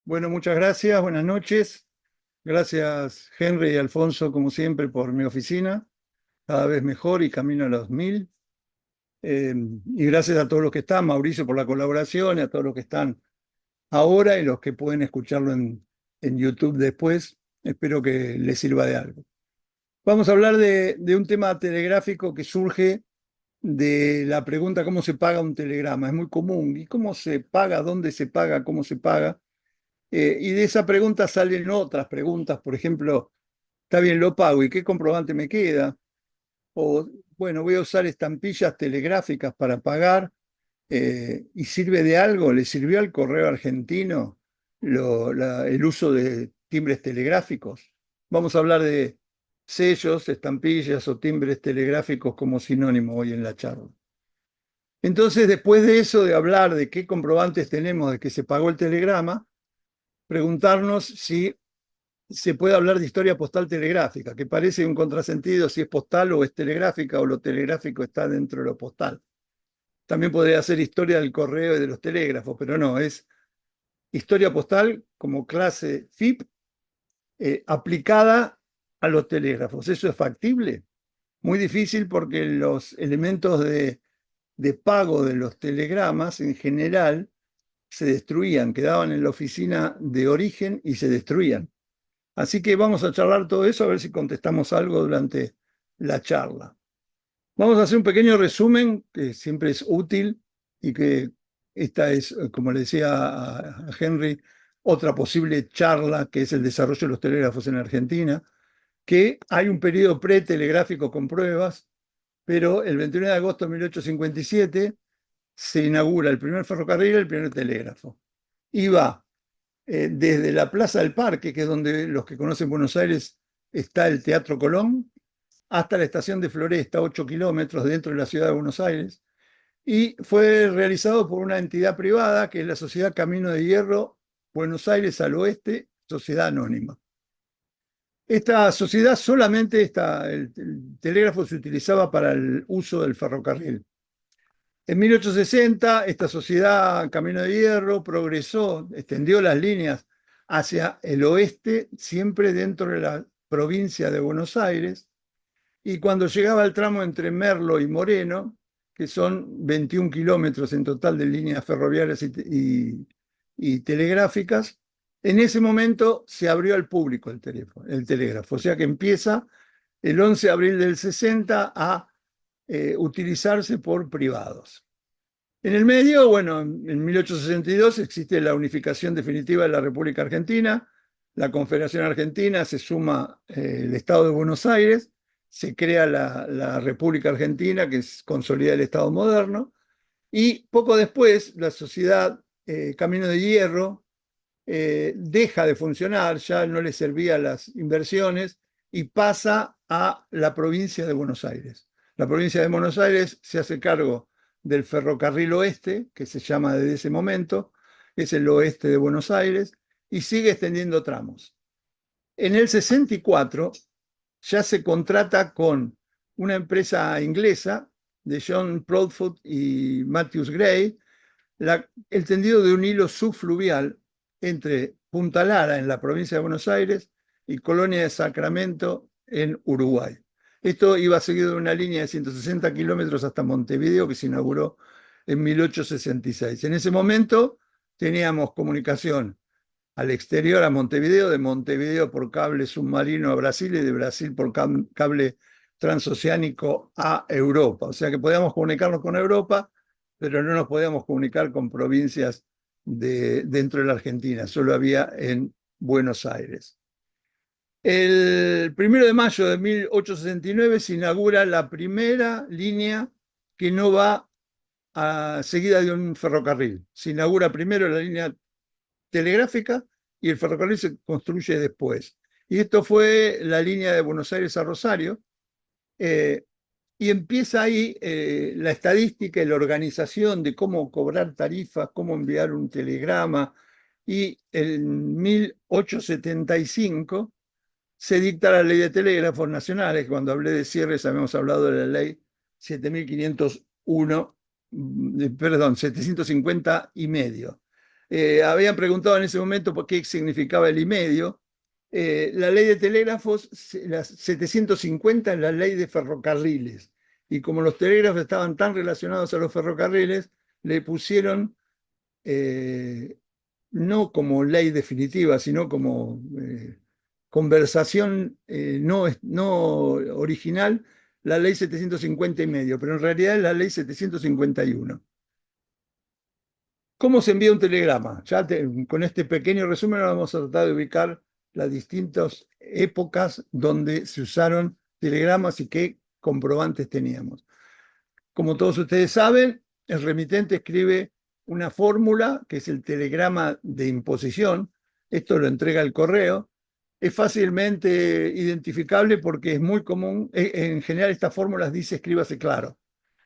Bueno, muchas gracias, buenas noches. Gracias, Henry y Alfonso, como siempre, por mi oficina, cada vez mejor y camino a los 1000. Y gracias a todos los que están, Mauricio por la colaboración, y a todos los que están ahora y los que pueden escucharlo en YouTube después. Espero que les sirva de algo. Vamos a hablar de un tema telegráfico que surge de la pregunta ¿cómo se paga un telegrama? Es muy común. ¿Y cómo se paga? ¿Dónde se paga? ¿Cómo se paga? Y de esa pregunta salen otras preguntas, por ejemplo, está bien, lo pago, ¿y qué comprobante me queda? O, bueno, voy a usar estampillas telegráficas para pagar, ¿y sirve de algo? ¿Le sirvió al correo argentino el uso de timbres telegráficos? Vamos a hablar de sellos, estampillas o timbres telegráficos como sinónimo hoy en la charla. Entonces, después de eso, de hablar de qué comprobantes tenemos de que se pagó el telegrama, preguntarnos si se puede hablar de historia postal telegráfica, que parece un contrasentido si es postal o es telegráfica o lo telegráfico está dentro de lo postal. También podría ser historia del correo y de los telégrafos, pero no, es historia postal como clase FIP aplicada a los telégrafos. ¿Eso es factible? Muy difícil porque los elementos de pago de los telegramas en general se destruían, quedaban en la oficina de origen y se destruían. Así que vamos a charlar todo eso, a ver si contestamos algo durante la charla. Vamos a hacer un pequeño resumen, que siempre es útil y que esta es, como le decía a Henry, otra posible charla, que es el desarrollo de los telégrafos en Argentina, que hay un periodo pretelegráfico con pruebas, pero el 21 de agosto de 1857 se inaugura el primer ferrocarril y el primer telégrafo. Y va desde la Plaza del Parque, que es donde los que conocen Buenos Aires está el Teatro Colón, hasta la estación de Floresta, 8 kilómetros dentro de la ciudad de Buenos Aires, y fue realizado por una entidad privada que es la Sociedad Camino de Hierro Buenos Aires al Oeste, Sociedad Anónima. Esta sociedad solamente el telégrafo se utilizaba para el uso del ferrocarril. En 1860, esta sociedad Camino de Hierro progresó, extendió las líneas hacia el oeste, siempre dentro de la provincia de Buenos Aires, y cuando llegaba al tramo entre Merlo y Moreno, que son 21 kilómetros en total de líneas ferroviarias y telegráficas, en ese momento se abrió al público el telégrafo, o sea que empieza el 11 de abril del 60 a utilizarse por privados. En el medio, bueno, en 1862 existe la unificación definitiva de la República Argentina, la Confederación Argentina, se suma el Estado de Buenos Aires, se crea la República Argentina, que consolida el Estado moderno, y poco después la sociedad Camino de Hierro deja de funcionar, ya no le servía las inversiones y pasa a la provincia de Buenos Aires. La provincia de Buenos Aires se hace cargo del ferrocarril oeste, que se llama desde ese momento, es el oeste de Buenos Aires, y sigue extendiendo tramos. En el 64 ya se contrata con una empresa inglesa de John Proudfoot y Matthews Gray, el tendido de un hilo subfluvial entre Punta Lara, en la provincia de Buenos Aires, y Colonia de Sacramento, en Uruguay. Esto iba seguido de una línea de 160 kilómetros hasta Montevideo, que se inauguró en 1866. En ese momento teníamos comunicación al exterior a Montevideo, de Montevideo por cable submarino a Brasil y de Brasil por cable transoceánico a Europa. O sea que podíamos comunicarnos con Europa, pero no nos podíamos comunicar con provincias dentro de la Argentina, solo había en Buenos Aires. El 1 de mayo de 1869 se inaugura la primera línea que no va seguida de un ferrocarril. Se inaugura primero la línea telegráfica y el ferrocarril se construye después. Y esto fue la línea de Buenos Aires a Rosario. Y empieza ahí la estadística y la organización de cómo cobrar tarifas, cómo enviar un telegrama. Y en 1875 se dicta la ley de telégrafos nacionales. Cuando hablé de cierres habíamos hablado de la ley 7501, perdón, 750 y medio. Habían preguntado en ese momento por qué significaba el y medio. La ley de telégrafos, la 750 es la ley de ferrocarriles. Y como los telégrafos estaban tan relacionados a los ferrocarriles, le pusieron no como ley definitiva, sino como conversación no original, la ley 750 y medio, pero en realidad es la ley 751. ¿Cómo se envía un telegrama? Con este pequeño resumen vamos a tratar de ubicar las distintas épocas donde se usaron telegramas y qué comprobantes teníamos. Como todos ustedes saben, el remitente escribe una fórmula que es el telegrama de imposición. Esto lo entrega el correo. Es fácilmente identificable porque es muy común. En general, estas fórmulas dice escríbase claro.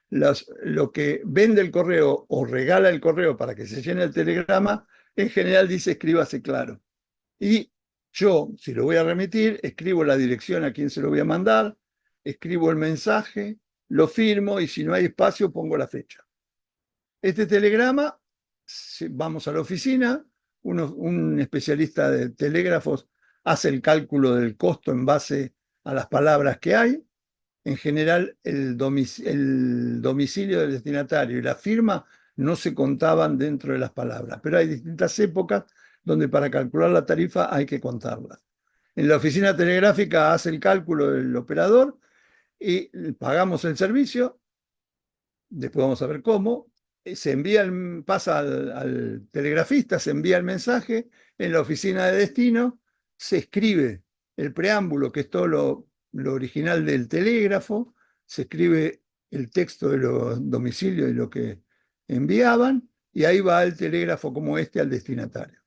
Lo que vende el correo o regala el correo para que se llene el telegrama, en general dice escríbase claro. Y yo, si lo voy a remitir, escribo la dirección a quien se lo voy a mandar, escribo el mensaje, lo firmo y si no hay espacio pongo la fecha. Este telegrama, vamos a la oficina, un especialista de telégrafos hace el cálculo del costo en base a las palabras que hay. En general, el domicilio del destinatario y la firma no se contaban dentro de las palabras, pero hay distintas épocas donde para calcular la tarifa hay que contarlas. En la oficina telegráfica hace el cálculo del operador y pagamos el servicio, después vamos a ver cómo, se envía pasa al telegrafista, se envía el mensaje, en la oficina de destino se escribe el preámbulo, que es todo lo original del telégrafo, se escribe el texto de los domicilios y lo que enviaban, y ahí va el telégrafo como este al destinatario.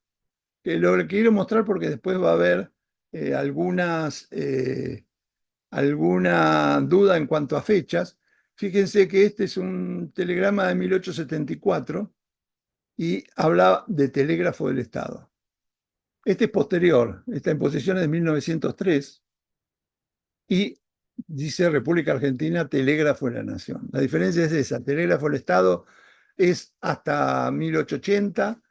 Que lo quiero mostrar porque después va a haber alguna duda en cuanto a fechas. Fíjense que este es un telegrama de 1874 y habla de telégrafo del Estado. Este es posterior, esta imposición es de 1903 y dice República Argentina, telégrafo de la Nación. La diferencia es esa, telégrafo del Estado es hasta 1880,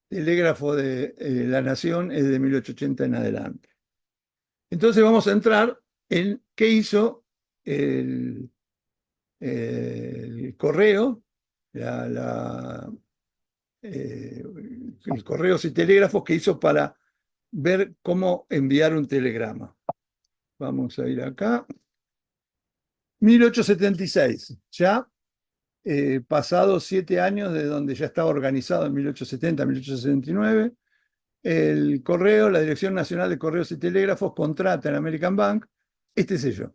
telégrafo de la Nación es de 1880 en adelante. Entonces vamos a entrar en qué hizo el correo, el correos y telégrafos que hizo para ver cómo enviar un telegrama. Vamos a ir acá. 1876, ya pasados 7 años de donde ya estaba organizado en 1870, 1869, el correo, la Dirección Nacional de Correos y Telégrafos contrata en American Bank este sello.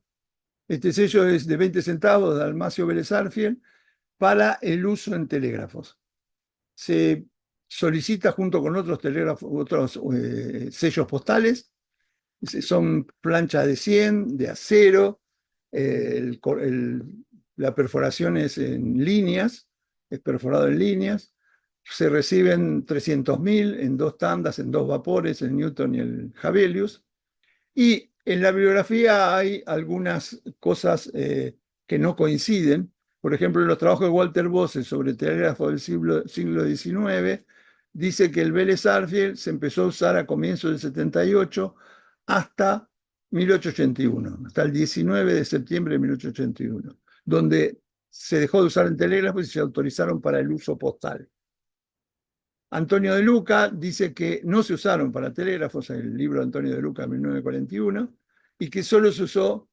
Este sello es de 20 centavos de Dalmacio Vélez Arfiel para el uso en telégrafos. Se solicita junto con otros telégrafos, otros sellos postales. Son planchas de 100, de acero. La perforación es en líneas, es perforado en líneas. Se reciben 300.000 en 2 tandas, en 2 vapores, el Newton y el Hevelius. Y en la bibliografía hay algunas cosas que no coinciden. Por ejemplo, en los trabajos de Walter Bose sobre el telégrafo del siglo XIX, dice que el Vélez Arfiel se empezó a usar a comienzos del 78 hasta 1881, hasta el 19 de septiembre de 1881, donde se dejó de usar el telégrafo y se autorizaron para el uso postal. Antonio de Luca dice que no se usaron para telégrafos, en el libro de Antonio de Luca de 1941, y que solo se usó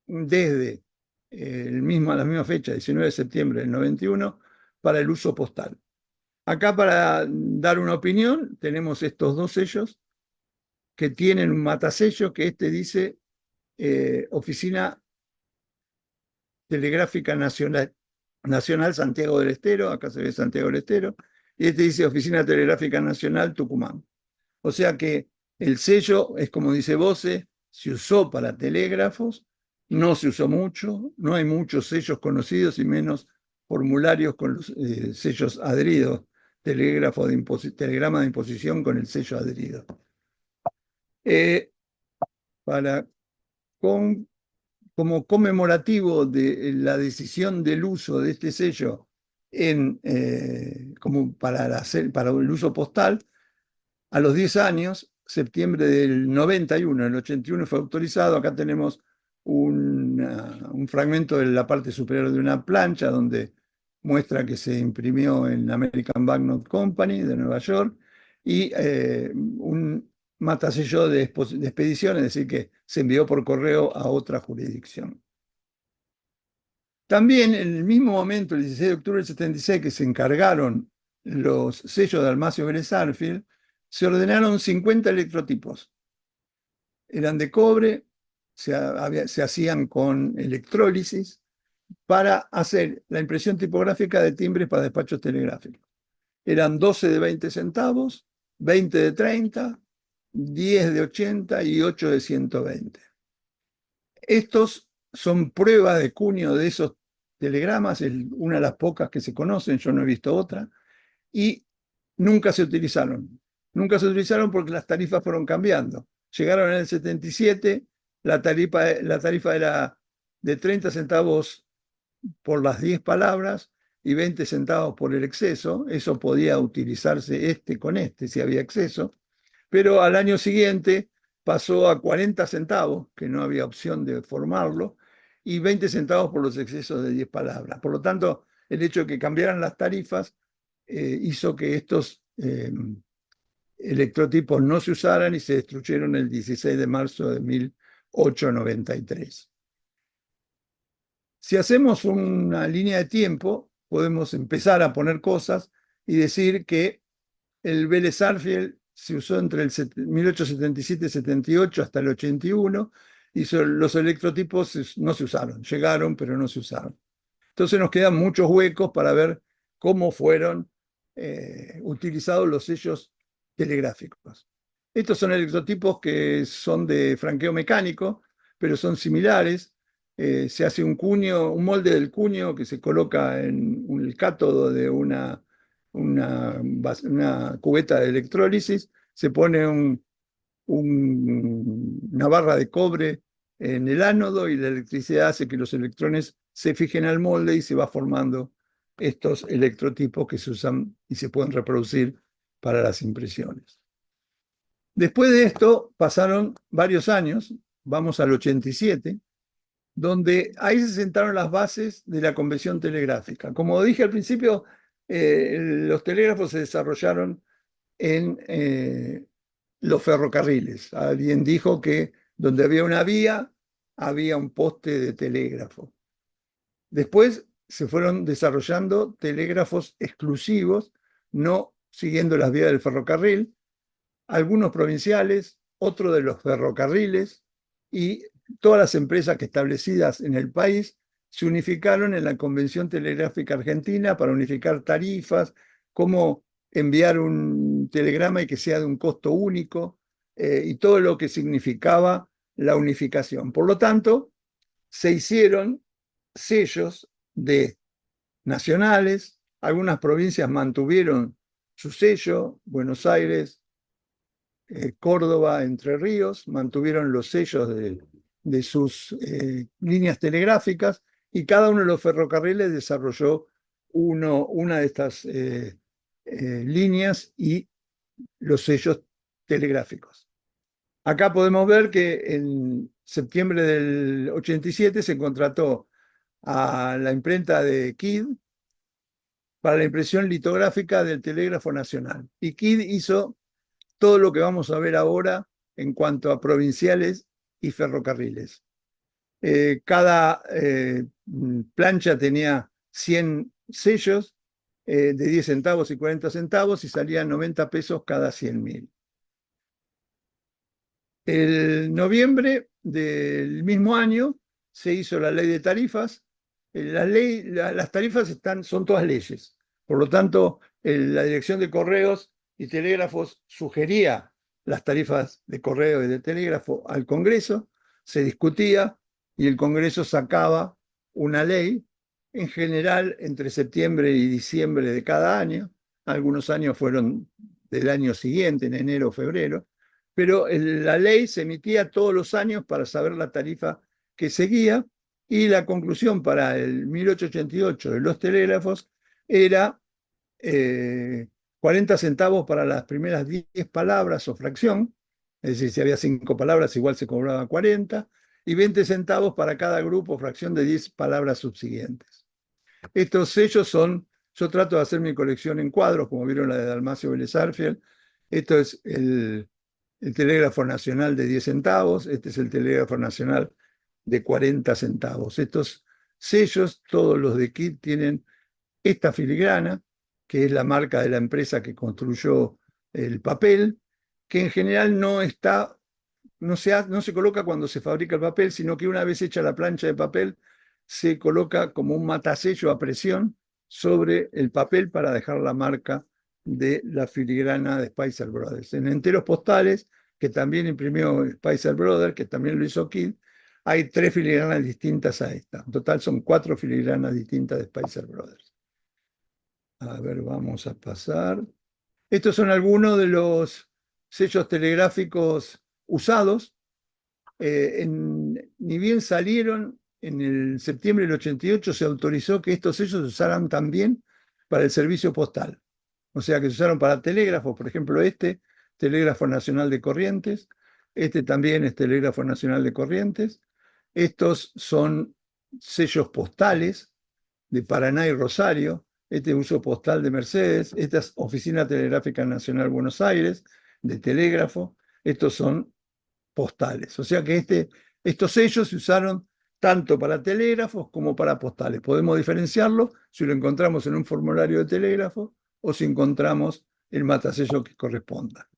desde la misma fecha, 19 de septiembre del 91, para el uso postal. Acá para dar una opinión tenemos estos 2 sellos que tienen un matasello que este dice Oficina Telegráfica Nacional Santiago del Estero, acá se ve Santiago del Estero, y este dice Oficina Telegráfica Nacional Tucumán. O sea que el sello es como dice Bose, se usó para telégrafos, no se usó mucho, no hay muchos sellos conocidos y menos formularios con los sellos adheridos, telegrama de imposición con el sello adherido. Para como conmemorativo de la decisión del uso de este sello como para el uso postal. A los 10 años, septiembre del 91, el 81 fue autorizado. Acá tenemos un fragmento de la parte superior de una plancha donde muestra que se imprimió en American Banknote Company de Nueva York y un matasello de expedición, es decir, que se envió por correo a otra jurisdicción. También en el mismo momento, el 16 de octubre del 76, que se encargaron los sellos de Almacio Vélez Sarsfield, se ordenaron 50 electrotipos. Eran de cobre, se hacían con electrólisis para hacer la impresión tipográfica de timbres para despachos telegráficos. Eran 12 de 20 centavos, 20 de 30, 10 de 80 y 8 de 120. Estos son pruebas de cuño de esos telegramas, una de las pocas que se conocen, yo no he visto otra, y nunca se utilizaron. Nunca se utilizaron porque las tarifas fueron cambiando. Llegaron en el 77, la tarifa era de 30 centavos por las 10 palabras y 20 centavos por el exceso. Eso podía utilizarse con si había exceso. Pero al año siguiente pasó a 40 centavos, que no había opción de formarlo, y 20 centavos por los excesos de 10 palabras. Por lo tanto, el hecho de que cambiaran las tarifas hizo que estos electrotipos no se usaran y se destruyeron el 16 de marzo de 1893. Si hacemos una línea de tiempo, podemos empezar a poner cosas y decir que el Vélez Sarsfield se usó entre el 1877 y 78 hasta el 81, y los electrotipos no se usaron, llegaron pero no se usaron. Entonces nos quedan muchos huecos para ver cómo fueron utilizados los sellos telegráficos. Estos son electrotipos que son de franqueo mecánico, pero son similares. Se hace un molde del cuño que se coloca en el cátodo de una cubeta de electrólisis, se pone una barra de cobre en el ánodo y la electricidad hace que los electrones se fijen al molde y se va formando estos electrotipos que se usan y se pueden reproducir para las impresiones. Después de esto pasaron varios años, vamos al 87, donde ahí se sentaron las bases de la convención telegráfica. Como dije al principio, los telégrafos se desarrollaron en los ferrocarriles. Alguien dijo que donde había una vía, había un poste de telégrafo. Después se fueron desarrollando telégrafos exclusivos, no siguiendo las vías del ferrocarril, algunos provinciales, otros de los ferrocarriles, y todas las empresas que establecidas en el país se unificaron en la Convención Telegráfica Argentina para unificar tarifas, cómo enviar un telegrama y que sea de un costo único, y todo lo que significaba la unificación. Por lo tanto, se hicieron sellos nacionales, algunas provincias mantuvieron su sello, Buenos Aires, Córdoba, Entre Ríos, mantuvieron los sellos de sus líneas telegráficas, y cada uno de los ferrocarriles desarrolló una de estas líneas y los sellos telegráficos. Acá podemos ver que en septiembre del 87 se contrató a la imprenta de Kidd para la impresión litográfica del Telégrafo Nacional. Y Kidd hizo todo lo que vamos a ver ahora en cuanto a provinciales y ferrocarriles. Cada plancha tenía 100 sellos de 10 centavos y 40 centavos y salían 90 pesos cada 100.000. En noviembre del mismo año se hizo la ley de tarifas. Las tarifas son todas leyes. Por lo tanto, la Dirección de Correos y Telégrafos sugería las tarifas de correo y de telégrafo al Congreso, se discutía y el Congreso sacaba una ley, en general entre septiembre y diciembre de cada año. Algunos años fueron del año siguiente, en enero o febrero, pero la ley se emitía todos los años para saber la tarifa que seguía, y la conclusión para el 1888 de los telégrafos era 40 centavos para las primeras 10 palabras o fracción, es decir, si había 5 palabras igual se cobraba 40, y 20 centavos para cada grupo o fracción de 10 palabras subsiguientes. Estos sellos son, yo trato de hacer mi colección en cuadros, como vieron la de Dalmacio Vélez Arfiel. Esto es el telégrafo nacional de 10 centavos, este es el telégrafo nacional de 40 centavos. Estos sellos, todos los de Kidd, tienen esta filigrana, que es la marca de la empresa que construyó el papel, que en general no se coloca cuando se fabrica el papel, sino que una vez hecha la plancha de papel, se coloca como un matasello a presión sobre el papel para dejar la marca de la filigrana de Spicer Brothers. En enteros postales, que también imprimió Spicer Brothers, que también lo hizo Kidd, hay 3 filigranas distintas a esta. En total son 4 filigranas distintas de Spicer Brothers. A ver, vamos a pasar. Estos son algunos de los sellos telegráficos usados. Ni bien salieron, en el septiembre del 88 se autorizó que estos sellos se usaran también para el servicio postal. O sea, que se usaron para telégrafos, por ejemplo, este, Telégrafo Nacional de Corrientes, este también es Telégrafo Nacional de Corrientes. Estos son sellos postales de Paraná y Rosario, este es uso postal de Mercedes, esta es Oficina Telegráfica Nacional Buenos Aires, de telégrafo, estos son postales. O sea que estos sellos se usaron tanto para telégrafos como para postales. Podemos diferenciarlo si lo encontramos en un formulario de telégrafo o si encontramos el matasello que corresponda.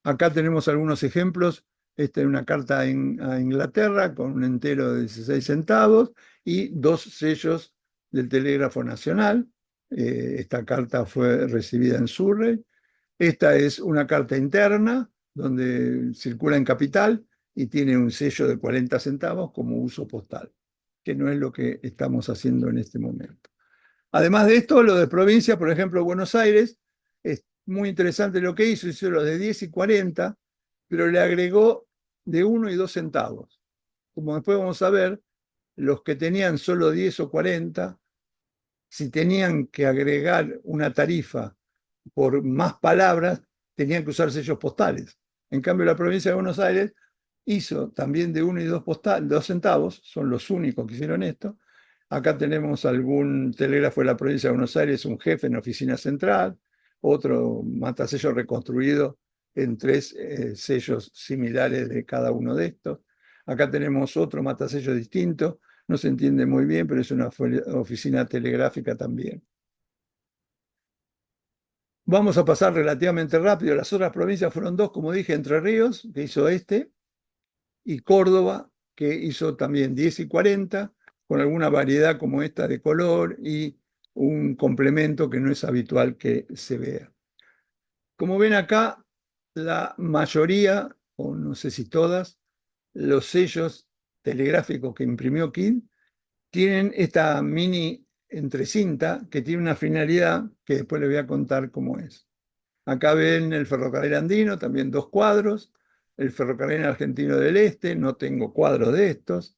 Acá tenemos algunos ejemplos. Esta es una carta a Inglaterra con un entero de 16 centavos y 2 sellos del Telégrafo Nacional. Esta carta fue recibida en Surrey. Esta es una carta interna donde circula en capital y tiene un sello de 40 centavos como uso postal, que no es lo que estamos haciendo en este momento. Además de esto, lo de provincia, por ejemplo, Buenos Aires, es muy interesante lo que hizo los de 10 y 40, pero le agregó de 1 y 2 centavos. Como después vamos a ver, los que tenían solo 10 o 40, si tenían que agregar una tarifa por más palabras, tenían que usar sellos postales. En cambio, la provincia de Buenos Aires hizo también de 1 y 2 centavos, son los únicos que hicieron esto. Acá tenemos algún telégrafo de la provincia de Buenos Aires, un jefe en oficina central, otro matasello reconstruido en 3 sellos similares de cada uno de estos. Acá tenemos otro matasello distinto, no se entiende muy bien, pero es una oficina telegráfica también. Vamos a pasar relativamente rápido. Las otras provincias fueron 2, como dije, Entre Ríos, que hizo este, y Córdoba, que hizo también 10 y 40, con alguna variedad como esta de color y un complemento que no es habitual que se vea. Como ven acá, la mayoría, o no sé si todas, los sellos telegráficos que imprimió Kidd tienen esta mini entrecinta que tiene una finalidad que después les voy a contar cómo es. Acá ven el ferrocarril andino, también 2 cuadros. El ferrocarril argentino del Este, no tengo cuadros de estos.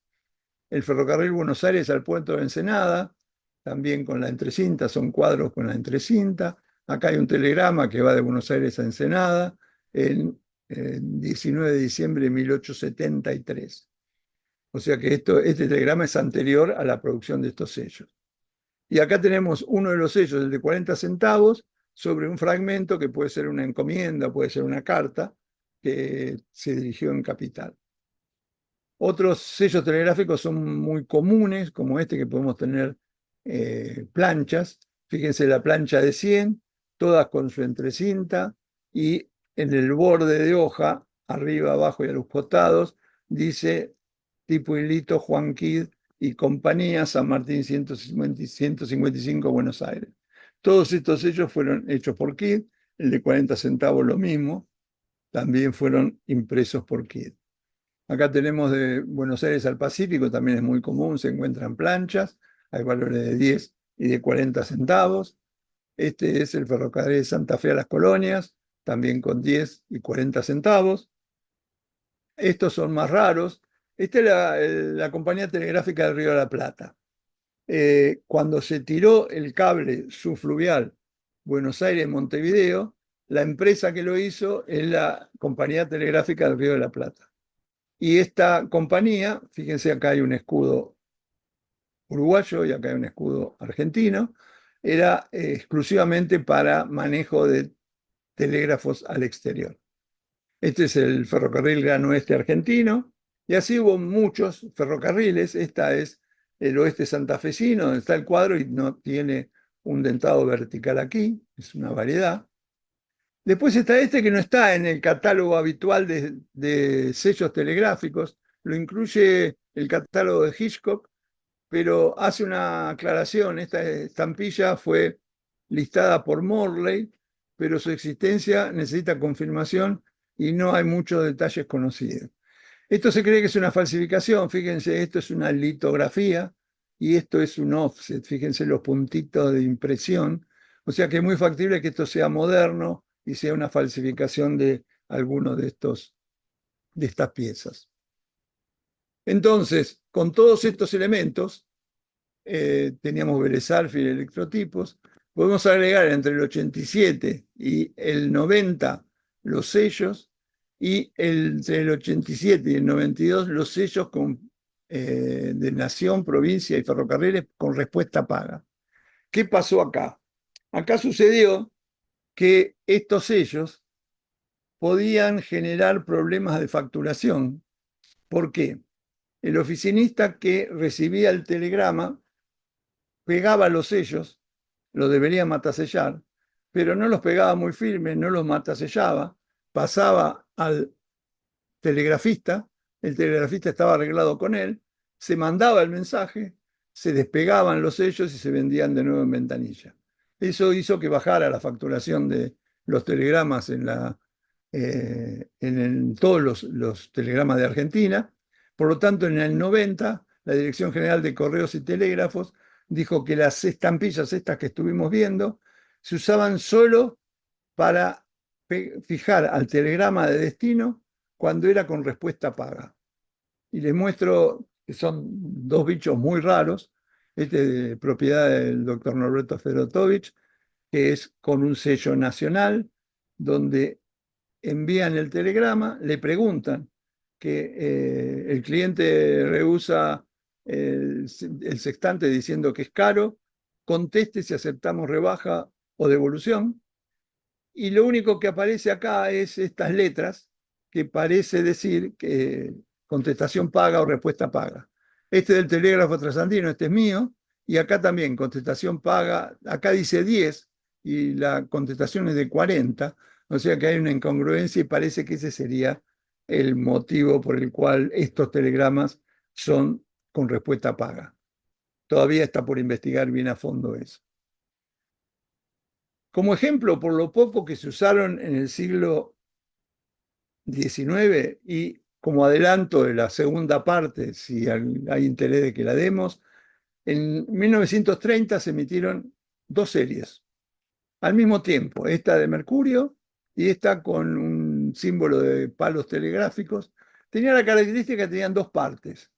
El ferrocarril Buenos Aires al puerto de Ensenada, también con la entrecinta, son cuadros con la entrecinta. Acá hay un telegrama que va de Buenos Aires a Ensenada en 19 de diciembre de 1873. O sea que este telegrama es anterior a la producción de estos sellos. Y acá tenemos uno de los sellos, el de 40 centavos, sobre un fragmento que puede ser una encomienda, puede ser una carta, que se dirigió en capital. Otros sellos telegráficos son muy comunes, como este que podemos tener planchas. Fíjense la plancha de 100, todas con su entrecinta, y en el borde de hoja, arriba, abajo y a los costados, dice tipo hilito Juan Kidd y compañía, San Martín 155, Buenos Aires. Todos estos sellos fueron hechos por Kidd, el de 40 centavos lo mismo, también fueron impresos por Kidd. Acá tenemos de Buenos Aires al Pacífico, también es muy común, se encuentran planchas, hay valores de 10 y de 40 centavos. Este es el ferrocarril de Santa Fe a las Colonias, también con 10 y 40 centavos. Estos son más raros. Esta es la compañía telegráfica del Río de la Plata. cuando se tiró el cable subfluvial Buenos Aires-Montevideo, la empresa que lo hizo es la Compañía Telegráfica del Río de la Plata. Y esta compañía, fíjense, acá hay un escudo uruguayo y acá hay un escudo argentino, era exclusivamente para manejo de telégrafos al exterior. Este es el ferrocarril Gran Oeste argentino, y así hubo muchos ferrocarriles. Esta es el oeste santafesino, donde está el cuadro y no tiene un dentado vertical aquí, es una variedad. Después está este que no está en el catálogo habitual de sellos telegráficos, lo incluye el catálogo de Hitchcock, pero hace una aclaración. Esta estampilla fue listada por Morley, pero su existencia necesita confirmación y no hay muchos detalles conocidos. Esto se cree que es una falsificación. Fíjense, esto es una litografía y esto es un offset. Fíjense los puntitos de impresión. O sea que es muy factible que esto sea moderno y sea una falsificación de alguno de estas piezas. Entonces, con todos estos elementos, teníamos Vélez Sarsfield, electrotipos, podemos agregar entre el 87 y el 90 los sellos, y entre el 87 y el 92 los sellos de Nación, Provincia y Ferrocarriles con respuesta paga. ¿Qué pasó acá? Acá sucedió que estos sellos podían generar problemas de facturación. ¿Por qué? El oficinista que recibía el telegrama pegaba los sellos, los debería matasellar, pero no los pegaba muy firmes, no los matasellaba, pasaba al telegrafista, el telegrafista estaba arreglado con él, se mandaba el mensaje, se despegaban los sellos y se vendían de nuevo en ventanilla. Eso hizo que bajara la facturación de los telegramas en todos los telegramas de Argentina. Por lo tanto, en el 90, la Dirección General de Correos y Telégrafos dijo que las estampillas estas que estuvimos viendo se usaban solo para fijar al telegrama de destino cuando era con respuesta paga. Y les muestro que son dos bichos muy raros. Este es de propiedad del doctor Norberto Fedotovich, que es con un sello nacional, donde envían el telegrama, le preguntan que el cliente rehúsa el sextante diciendo que es caro, conteste si aceptamos rebaja o devolución, y lo único que aparece acá es estas letras que parece decir que contestación paga o respuesta paga. Este es del telégrafo trasandino, este es mío, y acá también contestación paga, acá dice 10 y la contestación es de 40, o sea que hay una incongruencia y parece que ese sería el motivo por el cual estos telegramas son con respuesta paga. Todavía está por investigar bien a fondo eso. Como ejemplo, por lo poco que se usaron en el siglo XIX y como adelanto de la segunda parte, si hay interés de que la demos, en 1930 se emitieron dos series al mismo tiempo, esta de mercurio y esta con un símbolo de palos telegráficos. Tenía la característica que tenían dos partes,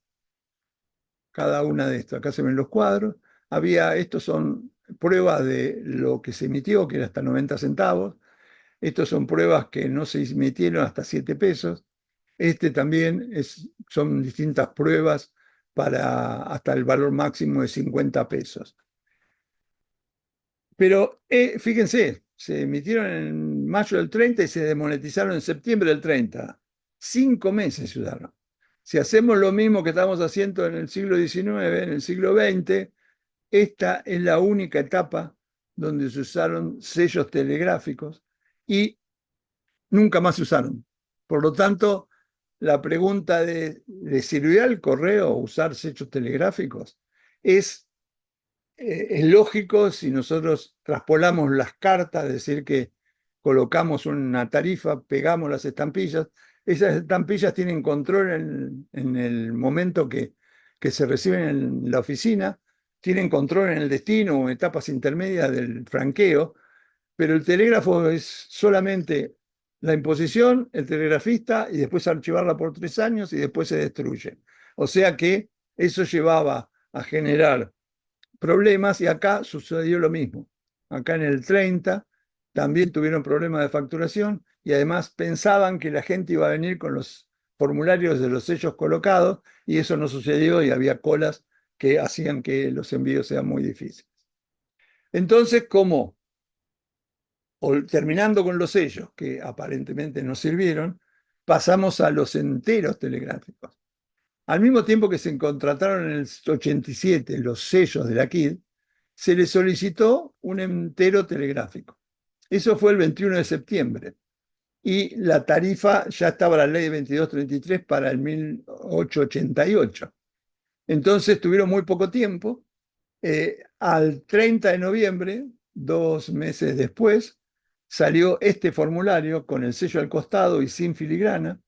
cada una de estas. Acá se ven los cuadros. Estos son pruebas de lo que se emitió, que era hasta 90 centavos. Estos son pruebas que no se emitieron hasta 7 pesos. Este también son distintas pruebas para hasta el valor máximo de 50 pesos. Pero fíjense, se emitieron en mayo del 30 y se demonetizaron en septiembre del 30. 5 meses se usaron. Si hacemos lo mismo que estamos haciendo en el siglo XIX, en el siglo XX, esta es la única etapa donde se usaron sellos telegráficos y nunca más se usaron. Por lo tanto, la pregunta de ¿sirvió al correo usar sellos telegráficos? Es lógico si nosotros traspolamos las cartas, es decir, que colocamos una tarifa, pegamos las estampillas. Esas estampillas tienen control en el momento que se reciben en la oficina, tienen control en el destino o en etapas intermedias del franqueo, pero el telégrafo es solamente la imposición, el telegrafista, y después archivarla por 3 años y después se destruye. O sea que eso llevaba a generar problemas y acá sucedió lo mismo. Acá en el 30 también tuvieron problemas de facturación y además pensaban que la gente iba a venir con los formularios de los sellos colocados y eso no sucedió y había colas que hacían que los envíos sean muy difíciles. Entonces, como terminando con los sellos, que aparentemente no sirvieron, pasamos a los enteros telegráficos. Al mismo tiempo que se contrataron en el 87 los sellos de la KID, se le solicitó un entero telegráfico. Eso fue el 21 de septiembre. Y la tarifa ya estaba la ley 2233 para el 1888. Entonces tuvieron muy poco tiempo. Al 30 de noviembre, 2 meses después, salió este formulario con el sello al costado y sin filigrana.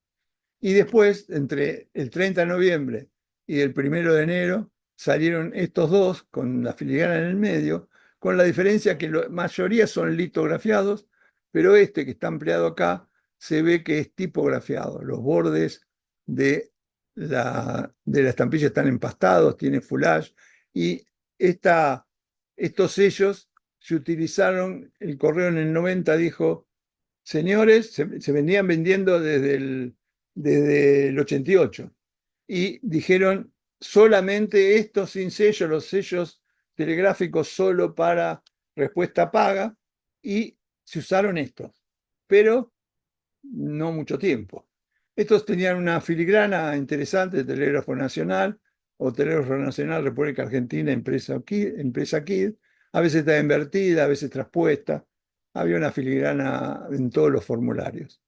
Y después, entre el 30 de noviembre y el 1 de enero, salieron estos dos con la filigrana en el medio, con la diferencia que la mayoría son litografiados, pero este que está empleado acá se ve que es tipografiado. Los bordes de la estampilla están empastados, tiene foulage, y estos sellos se utilizaron, el correo en el 90 dijo, señores, se venían vendiendo desde el 88 y dijeron solamente estos sin sello, los sellos telegráficos solo para respuesta paga, y se usaron estos, pero no mucho tiempo. Estos tenían una filigrana interesante, Telégrafo Nacional o Telégrafo Nacional República Argentina, empresa KID, a veces está invertida, a veces traspuesta. Había una filigrana en todos los formularios.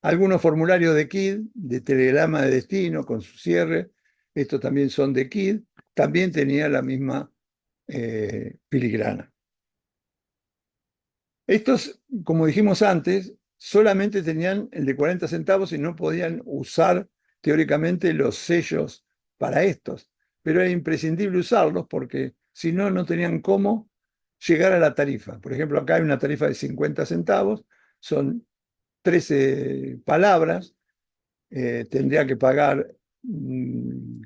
Algunos formularios de KID, de telegrama de destino con su cierre, estos también son de KID, también tenía la misma filigrana. Estos, como dijimos antes, solamente tenían el de 40 centavos y no podían usar teóricamente los sellos para estos, pero era imprescindible usarlos porque si no, no tenían cómo llegar a la tarifa. Por ejemplo, acá hay una tarifa de 50 centavos, son 13 palabras, tendría que pagar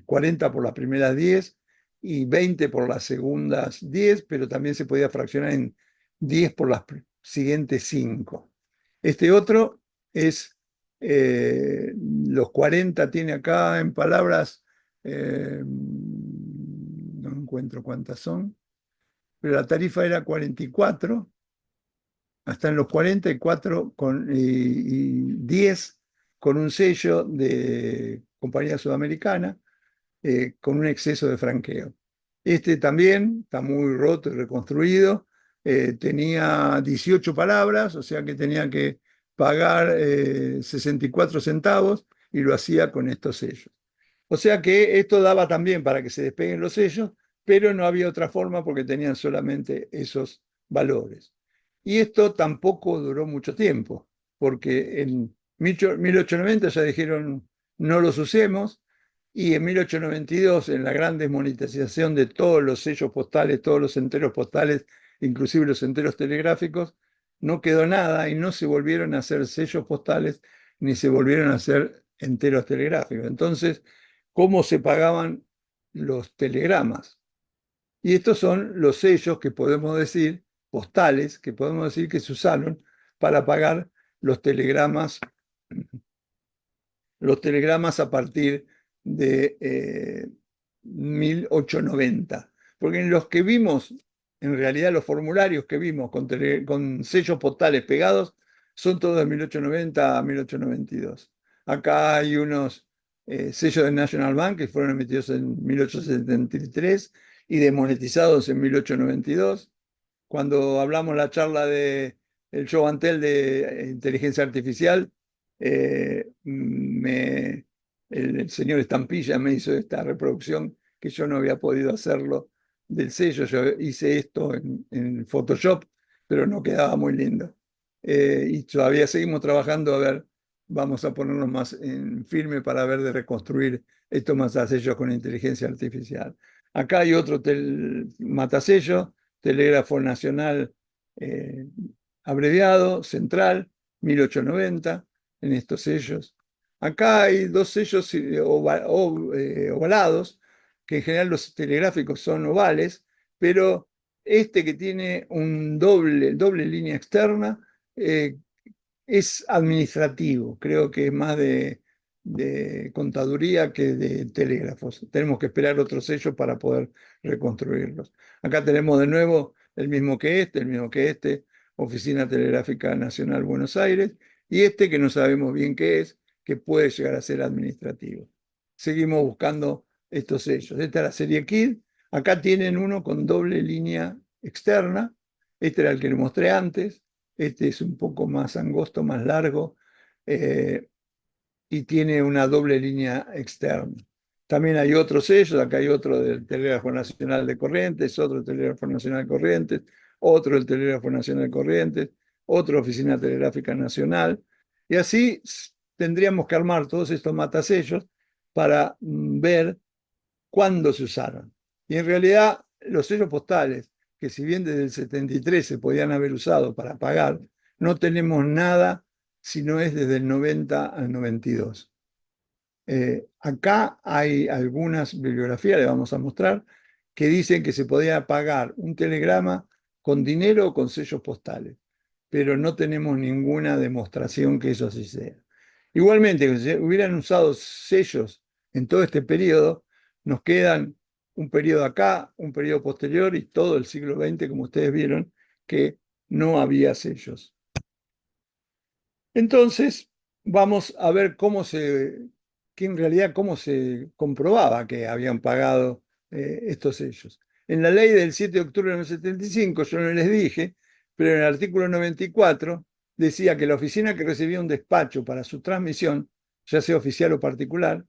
40 por las primeras 10 y 20 por las segundas 10, pero también se podía fraccionar en 10 por las siguientes 5. Este otro es, los 40 tiene acá en palabras, no encuentro cuántas son, pero la tarifa era 44, hasta en los 44 y 10 con un sello de compañía sudamericana, con un exceso de franqueo. Este también está muy roto y reconstruido. Tenía 18 palabras, o sea que tenía que pagar 64 centavos y lo hacía con estos sellos. O sea que esto daba también para que se despeguen los sellos, pero no había otra forma porque tenían solamente esos valores. Y esto tampoco duró mucho tiempo, porque en 1890 ya dijeron no los usemos, y en 1892, en la gran desmonetización de todos los sellos postales, todos los enteros postales, inclusive los enteros telegráficos, no quedó nada y no se volvieron a hacer sellos postales ni se volvieron a hacer enteros telegráficos. Entonces, ¿cómo se pagaban los telegramas? Y estos son los sellos que podemos decir, postales, que podemos decir que se usaron para pagar los telegramas a partir de 1890. Porque en los que vimos, en realidad los formularios que vimos con sellos postales pegados, son todos de 1890 a 1892. Acá hay unos sellos de National Bank que fueron emitidos en 1873 y desmonetizados en 1892. Cuando hablamos la charla de el show Antel de inteligencia artificial, el señor Estampilla me hizo esta reproducción que yo no había podido hacerlo del sello. Yo hice esto en Photoshop, pero no quedaba muy lindo. Y todavía seguimos trabajando, a ver, vamos a ponernos más en firme para ver de reconstruir estos matasellos con inteligencia artificial. Acá hay otro matasello, Telégrafo Nacional abreviado, central, 1890, en estos sellos. Acá hay dos sellos ovalados, que en general los telegráficos son ovales, pero este que tiene doble línea externa, es administrativo, creo que es más de contaduría que de telégrafos. Tenemos que esperar otros sellos para poder reconstruirlos. Acá tenemos de nuevo el mismo que este, Oficina Telegráfica Nacional Buenos Aires, y este que no sabemos bien qué es, que puede llegar a ser administrativo. Seguimos buscando estos sellos. Esta es la serie KID. Acá tienen uno con doble línea externa. Este era el que le mostré antes. Este es un poco más angosto, más largo, y tiene una doble línea externa. También hay otros sellos, acá hay otro del Telégrafo Nacional de Corrientes, otro del Telégrafo Nacional de Corrientes, otro del Telégrafo Nacional de Corrientes, otra Oficina Telegráfica Nacional, y así tendríamos que armar todos estos matasellos para ver cuándo se usaron. Y en realidad los sellos postales, que si bien desde el 73 se podían haber usado para pagar, no tenemos nada si no es desde el 90 al 92. Acá hay algunas bibliografías, le vamos a mostrar, que dicen que se podía pagar un telegrama con dinero o con sellos postales, pero no tenemos ninguna demostración que eso así sea. Igualmente, si se hubieran usado sellos en todo este periodo, nos quedan un periodo acá, un periodo posterior y todo el siglo XX, como ustedes vieron, que no había sellos. Entonces, vamos a ver que en realidad cómo se comprobaba que habían pagado estos sellos. En la ley del 7 de octubre del 75, yo no les dije, pero en el artículo 94 decía que la oficina que recibía un despacho para su transmisión, ya sea oficial o particular,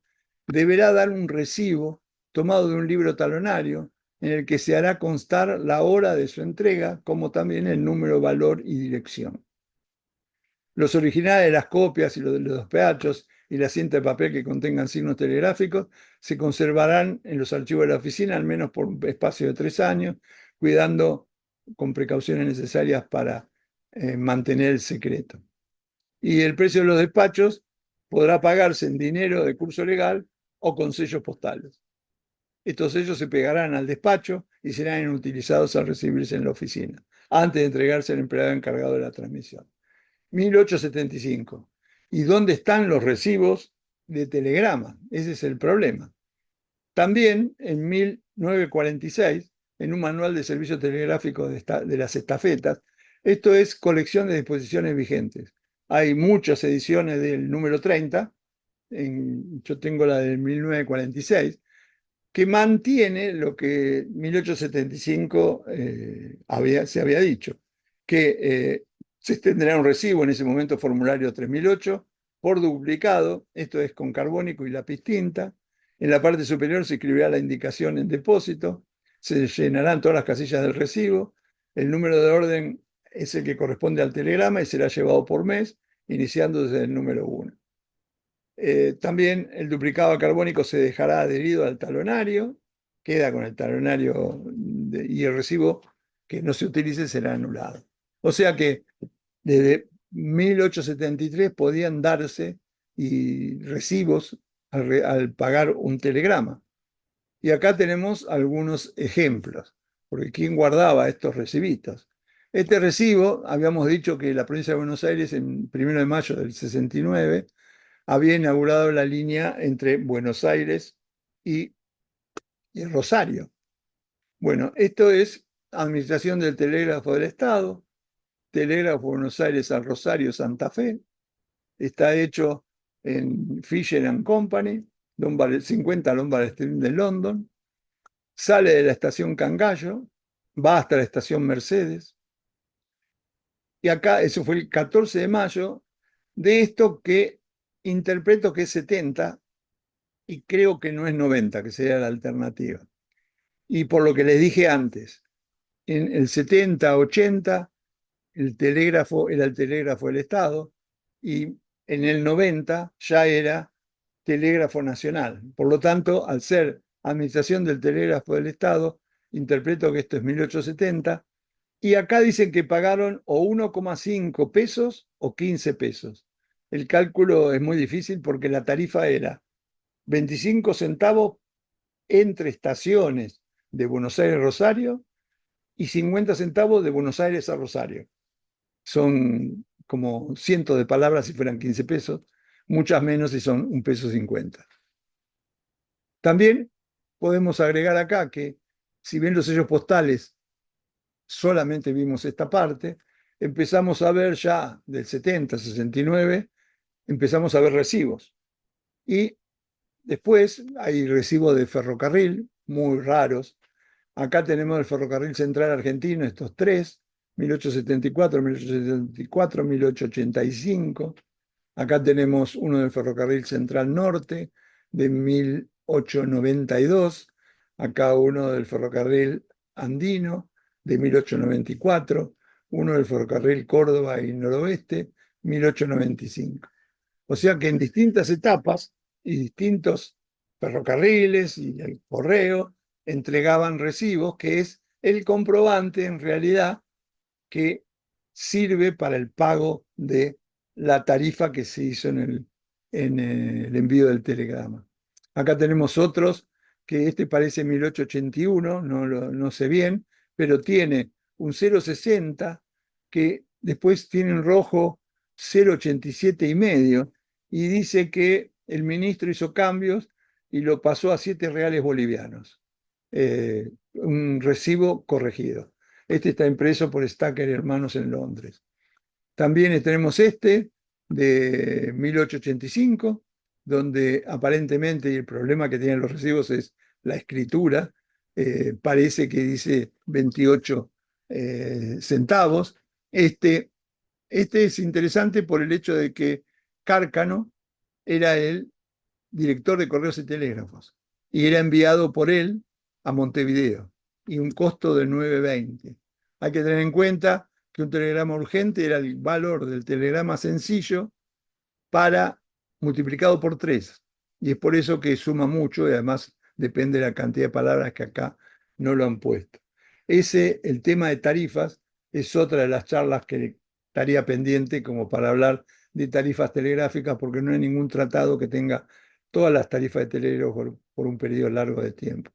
deberá dar un recibo tomado de un libro talonario en el que se hará constar la hora de su entrega, como también el número, valor y dirección. Los originales, las copias y los de los despachos y la cinta de papel que contengan signos telegráficos se conservarán en los archivos de la oficina al menos por un espacio de 3 años, cuidando con precauciones necesarias para mantener el secreto. Y el precio de los despachos podrá pagarse en dinero de curso legal o con sellos postales. Estos sellos se pegarán al despacho y serán inutilizados al recibirse en la oficina, antes de entregarse al empleado encargado de la transmisión. 1875. ¿Y dónde están los recibos de telegrama? Ese es el problema. También en 1946, en un manual de servicio telegráfico de las estafetas, esto es colección de disposiciones vigentes. Hay muchas ediciones del número 30, yo tengo la del 1946, que mantiene lo que en 1875 se había dicho, que se extenderá un recibo, en ese momento formulario 3008, por duplicado, esto es con carbónico y lápiz tinta. En la parte superior se escribirá la indicación en depósito, se llenarán todas las casillas del recibo, el número de orden es el que corresponde al telegrama y será llevado por mes, iniciando desde el número 1. También el duplicado carbónico se dejará adherido al talonario, queda con el talonario y el recibo que no se utilice será anulado. O sea que desde 1873 podían darse recibos al pagar un telegrama. Y acá tenemos algunos ejemplos, porque ¿quién guardaba estos recibitos? Este recibo, habíamos dicho que la provincia de Buenos Aires, en 1 de mayo del 69, había inaugurado la línea entre Buenos Aires y Rosario. Bueno, esto es Administración del Telégrafo del Estado, Telégrafo Buenos Aires al Rosario, Santa Fe. Está hecho en Fisher and Company, 50 Lombard Street de London. Sale de la estación Cangallo, va hasta la estación Mercedes. Y acá, eso fue el 14 de mayo, de esto que interpreto que es 70, y creo que no es 90, que sería la alternativa. Y por lo que les dije antes, en el 70, 80, el telégrafo era el telégrafo del Estado, y en el 90 ya era telégrafo nacional. Por lo tanto, al ser administración del telégrafo del Estado, interpreto que esto es 1870, y acá dicen que pagaron o 1,5 pesos o 15 pesos. El cálculo es muy difícil porque la tarifa era 25 centavos entre estaciones de Buenos Aires y Rosario y 50 centavos de Buenos Aires a Rosario. Son como cientos de palabras si fueran 15 pesos, muchas menos si son 1,50 pesos. También podemos agregar acá que si bien los sellos postales solamente vimos esta parte, empezamos a ver ya del 70, 69, empezamos a ver recibos. Y después hay recibos de ferrocarril, muy raros. Acá tenemos el Ferrocarril Central Argentino, estos tres, 1874, 1874, 1885. Acá tenemos uno del Ferrocarril Central Norte de 1892. Acá uno del Ferrocarril Andino de 1894. Uno del Ferrocarril Córdoba y Noroeste, 1895. O sea que en distintas etapas y distintos ferrocarriles y el correo entregaban recibos, que es el comprobante en realidad que sirve para el pago de la tarifa que se hizo en el envío del telegrama. Acá tenemos otros, que este parece 1881, no sé bien, pero tiene un 0,60 que después tiene en rojo 0,87 y medio y dice que el ministro hizo cambios y lo pasó a 7 reales bolivianos. Un recibo corregido. Este está impreso por Stacker Hermanos en Londres. También tenemos este de 1885, donde aparentemente el problema que tienen los recibos es la escritura. Parece que dice 28 centavos. Este es interesante por el hecho de que Cárcano era el director de Correos y Telégrafos y era enviado por él a Montevideo y un costo de 9,20. Hay que tener en cuenta que un telegrama urgente era el valor del telegrama sencillo multiplicado por 3. Y es por eso que suma mucho y además depende de la cantidad de palabras que acá no lo han puesto. El tema de tarifas es otra de las charlas que estaría pendiente como para hablar de tarifas telegráficas, porque no hay ningún tratado que tenga todas las tarifas de telégrafo por un periodo largo de tiempo.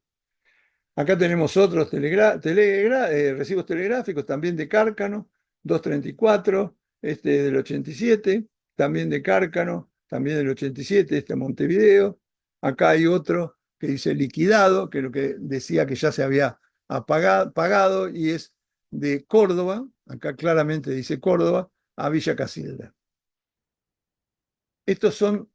Acá tenemos otros recibos telegráficos, también de Cárcano, 234, este del 87, también de Cárcano, también del 87, este de Montevideo. Acá hay otro que dice liquidado, que es lo que decía que ya se había pagado, y es de Córdoba, acá claramente dice Córdoba, a Villa Casilda. Estos son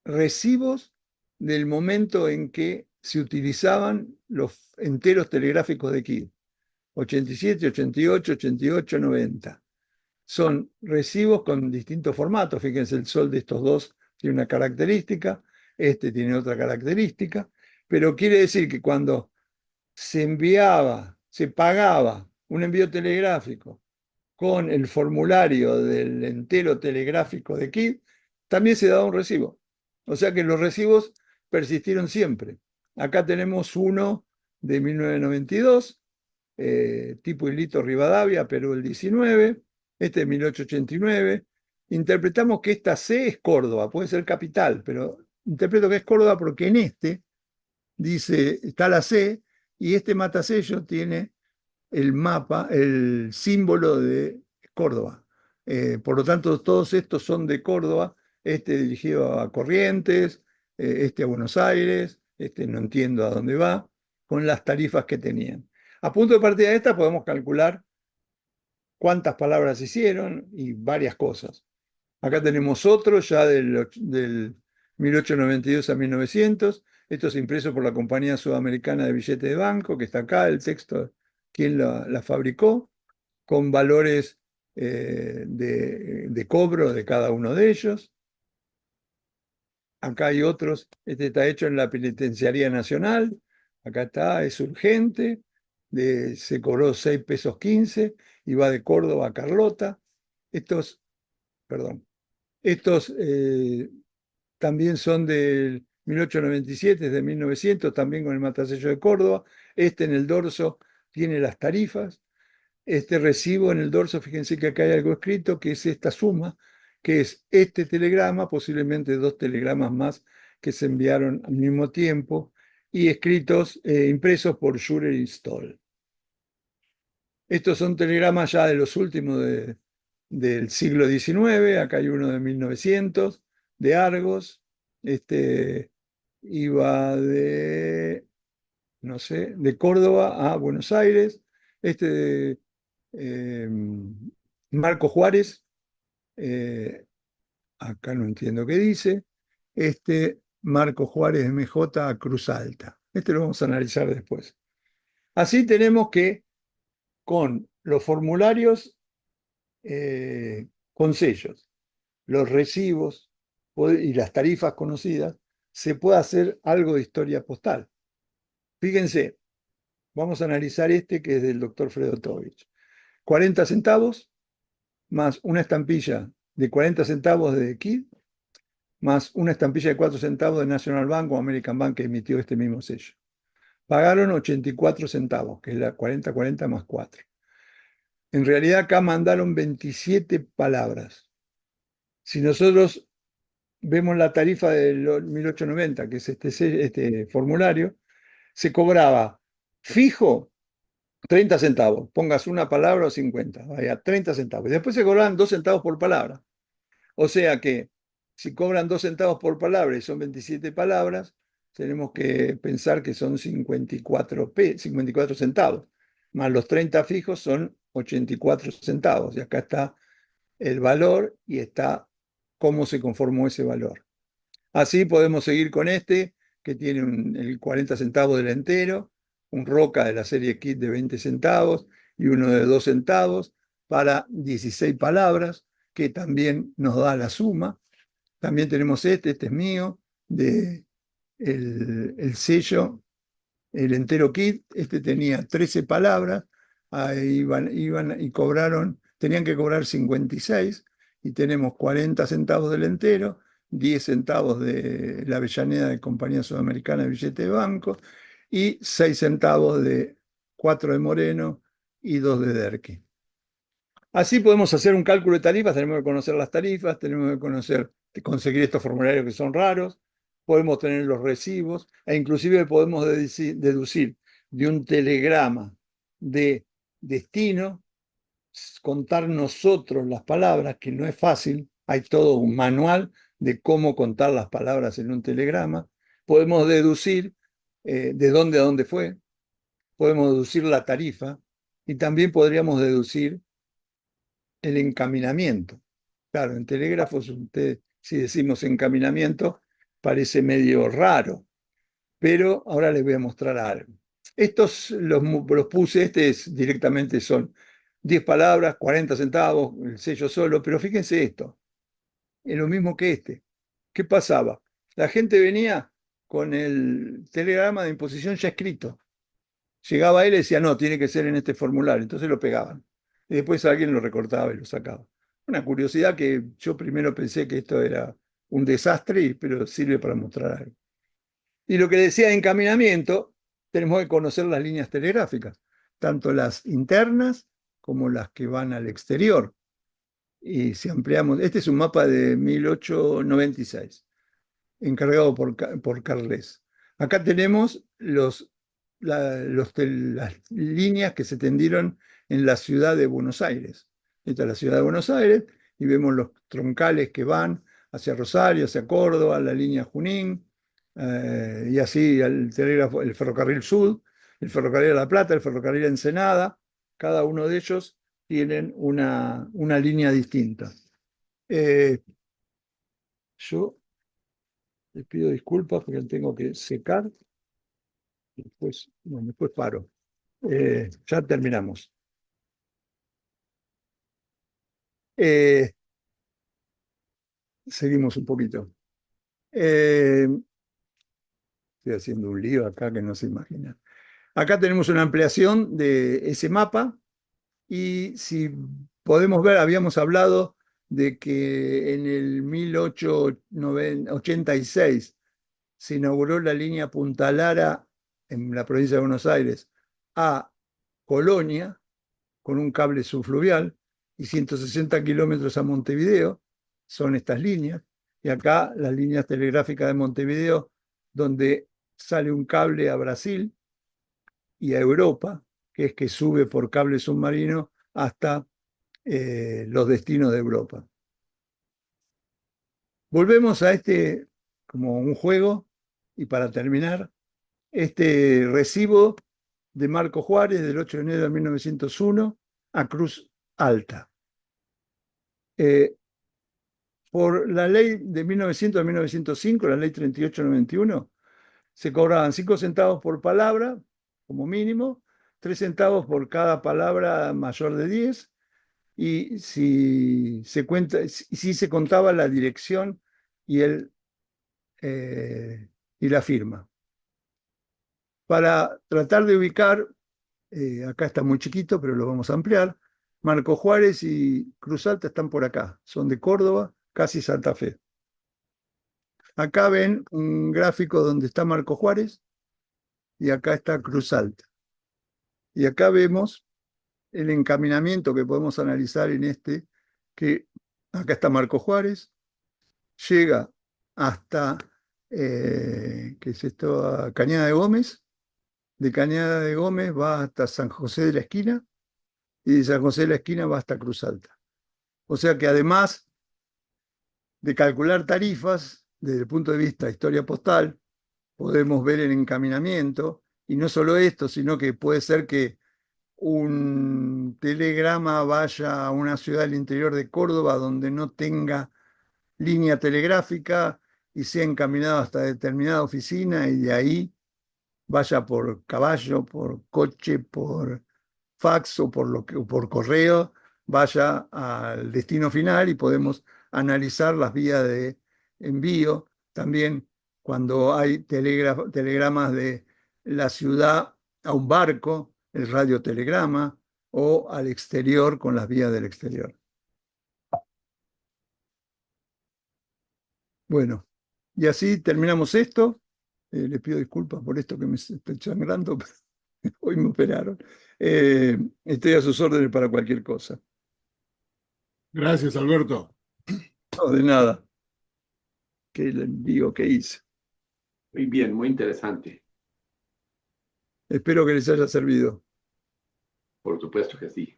recibos del momento en que se utilizaban los enteros telegráficos de Kiel. 87, 88, 88, 90. Son recibos con distintos formatos. Fíjense, el sol de estos dos tiene una característica, este tiene otra característica, pero quiere decir que cuando se pagaba un envío telegráfico con el formulario del entero telegráfico de Kiel, también se daba un recibo. O sea que los recibos persistieron siempre. Acá tenemos uno de 1992, tipo Hilito Rivadavia, Perú el 19, este de 1889. Interpretamos que esta C es Córdoba, puede ser capital, pero interpreto que es Córdoba porque en este dice, está la C, y este matasello tiene el mapa, el símbolo de Córdoba. Por lo tanto, todos estos son de Córdoba, este dirigido a Corrientes, este a Buenos Aires, este no entiendo a dónde va, con las tarifas que tenían. A punto de partida de esta podemos calcular cuántas palabras hicieron y varias cosas. Acá tenemos otro ya del 1892 a 1900. Esto es impreso por la Compañía Sudamericana de Billetes de Banco, que está acá, el texto, quién la fabricó, con valores de cobro de cada uno de ellos. Acá hay otros, este está hecho en la Penitenciaría Nacional, acá está, es urgente, se cobró 6,15 pesos y va de Córdoba a Carlota. Perdón, estos también son del 1897, es de 1900, también con el matasello de Córdoba. Este en el dorso tiene las tarifas. Este recibo en el dorso, fíjense que acá hay algo escrito, que es esta suma, que es este telegrama, posiblemente 2 telegramas más que se enviaron al mismo tiempo, y escritos, impresos por Schurer y Stoll. Estos son telegramas ya de los últimos del siglo XIX. Acá hay uno de 1900, de Argos. Este iba de, no sé, de Córdoba a Buenos Aires. Este de Marco Juárez, eh, acá no entiendo qué dice. Este Marco Juárez MJ a Cruz Alta. Este lo vamos a analizar después. Así tenemos que con los formularios con sellos, los recibos y las tarifas conocidas, se puede hacer algo de historia postal. Fíjense, vamos a analizar este que es del doctor Fredotovich. 40 centavos más una estampilla de 40 centavos de KID más una estampilla de 4 centavos de National Bank o American Bank que emitió este mismo sello. Pagaron 84 centavos, que es la 40-40 más 4. En realidad acá mandaron 27 palabras. Si nosotros vemos la tarifa del 1890, que es este formulario, se cobraba fijo 30 centavos, pongas una palabra o 50, vaya, 30 centavos. Y después se cobraban 2 centavos por palabra. O sea que si cobran 2 centavos por palabra y son 27 palabras, tenemos que pensar que son 54 centavos, más los 30 fijos son 84 centavos. Y acá está el valor y está cómo se conformó ese valor. Así podemos seguir con este, que tiene el 40 centavos del entero, un Roca de la serie Kit de 20 centavos y uno de 2 centavos para 16 palabras, que también nos da la suma. También tenemos este es mío, de el sello, el entero kit. Este tenía 13 palabras, ahí iban y cobraron, tenían que cobrar 56 y tenemos 40 centavos del entero, 10 centavos de la Avellaneda de Compañía Sudamericana de Billete de Banco y 6 centavos de 4 de Moreno y 2 de Derqui. Así podemos hacer un cálculo de tarifas, tenemos que conocer las tarifas, tenemos que conseguir estos formularios que son raros, podemos tener los recibos e inclusive podemos deducir de un telegrama de destino, contar nosotros las palabras, que no es fácil, hay todo un manual de cómo contar las palabras en un telegrama, podemos deducir de dónde a dónde fue, podemos deducir la tarifa y también podríamos deducir el encaminamiento. Claro, en telégrafos, si decimos encaminamiento, parece medio raro, pero ahora les voy a mostrar algo. Estos los puse, directamente son 10 palabras, 40 centavos, el sello solo, pero fíjense esto, es lo mismo que este. ¿Qué pasaba? La gente venía con el telegrama de imposición ya escrito. Llegaba él y decía, no, tiene que ser en este formulario. Entonces lo pegaban. Y después alguien lo recortaba y lo sacaba. Una curiosidad que yo primero pensé que esto era un desastre, pero sirve para mostrar algo. Y lo que decía encaminamiento, tenemos que conocer las líneas telegráficas, tanto las internas como las que van al exterior. Y si ampliamos, este es un mapa de 1896 encargado por Carles. Acá tenemos las líneas que se tendieron en la ciudad de Buenos Aires. Esta es la ciudad de Buenos Aires y vemos los troncales que van hacia Rosario, hacia Córdoba, la línea Junín, y así el ferrocarril Sur, el ferrocarril de La Plata, el ferrocarril Ensenada, cada uno de ellos tienen una línea distinta. Yo les pido disculpas porque tengo que secar. Después paro. Ya terminamos. Eh, Seguimos un poquito. Eh, Estoy haciendo un lío acá que no se imagina. Acá tenemos una ampliación de ese mapa y si podemos ver, habíamos hablado de que en el 1886 se inauguró la línea Punta Lara en la provincia de Buenos Aires a Colonia con un cable subfluvial y 160 kilómetros a Montevideo, son estas líneas. Y acá las líneas telegráficas de Montevideo, donde sale un cable a Brasil y a Europa, que es que sube por cable submarino hasta los destinos de Europa. Volvemos a este como un juego, y para terminar, este recibo de Marco Juárez del 8 de enero de 1901 a Cruz Alta. Por la ley de 1900 a 1905, la ley 3891, se cobraban 5 centavos por palabra, como mínimo, 3 centavos por cada palabra mayor de 10, y si se contaba la dirección y, y la firma. Para tratar de ubicar, acá está muy chiquito, pero lo vamos a ampliar, Marco Juárez y Cruz Alta están por acá, son de Córdoba, casi Santa Fe. Acá ven un gráfico donde está Marco Juárez y acá está Cruz Alta. Y acá vemos el encaminamiento que podemos analizar en este, que acá está Marco Juárez, llega hasta, ¿qué es esto? A Cañada de Gómez, de Cañada de Gómez va hasta San José de la Esquina, y de San José de la Esquina va hasta Cruz Alta. O sea que además de calcular tarifas desde el punto de vista de historia postal, podemos ver el encaminamiento, y no solo esto, sino que puede ser que un telegrama vaya a una ciudad del interior de Córdoba donde no tenga línea telegráfica y sea encaminado hasta determinada oficina, y de ahí vaya por caballo, por coche, por fax o por correo, vaya al destino final, y podemos analizar las vías de envío. También cuando hay telegramas de la ciudad a un barco, el radiotelegrama, o al exterior con las vías del exterior. Bueno, y así terminamos esto. Les pido disculpas por esto que me estoy sangrando, pero hoy me operaron. Estoy a sus órdenes para cualquier cosa. Gracias, Alberto. No, de nada. Que el envío que hice. Muy bien, muy interesante. Espero que les haya servido. Por supuesto que sí.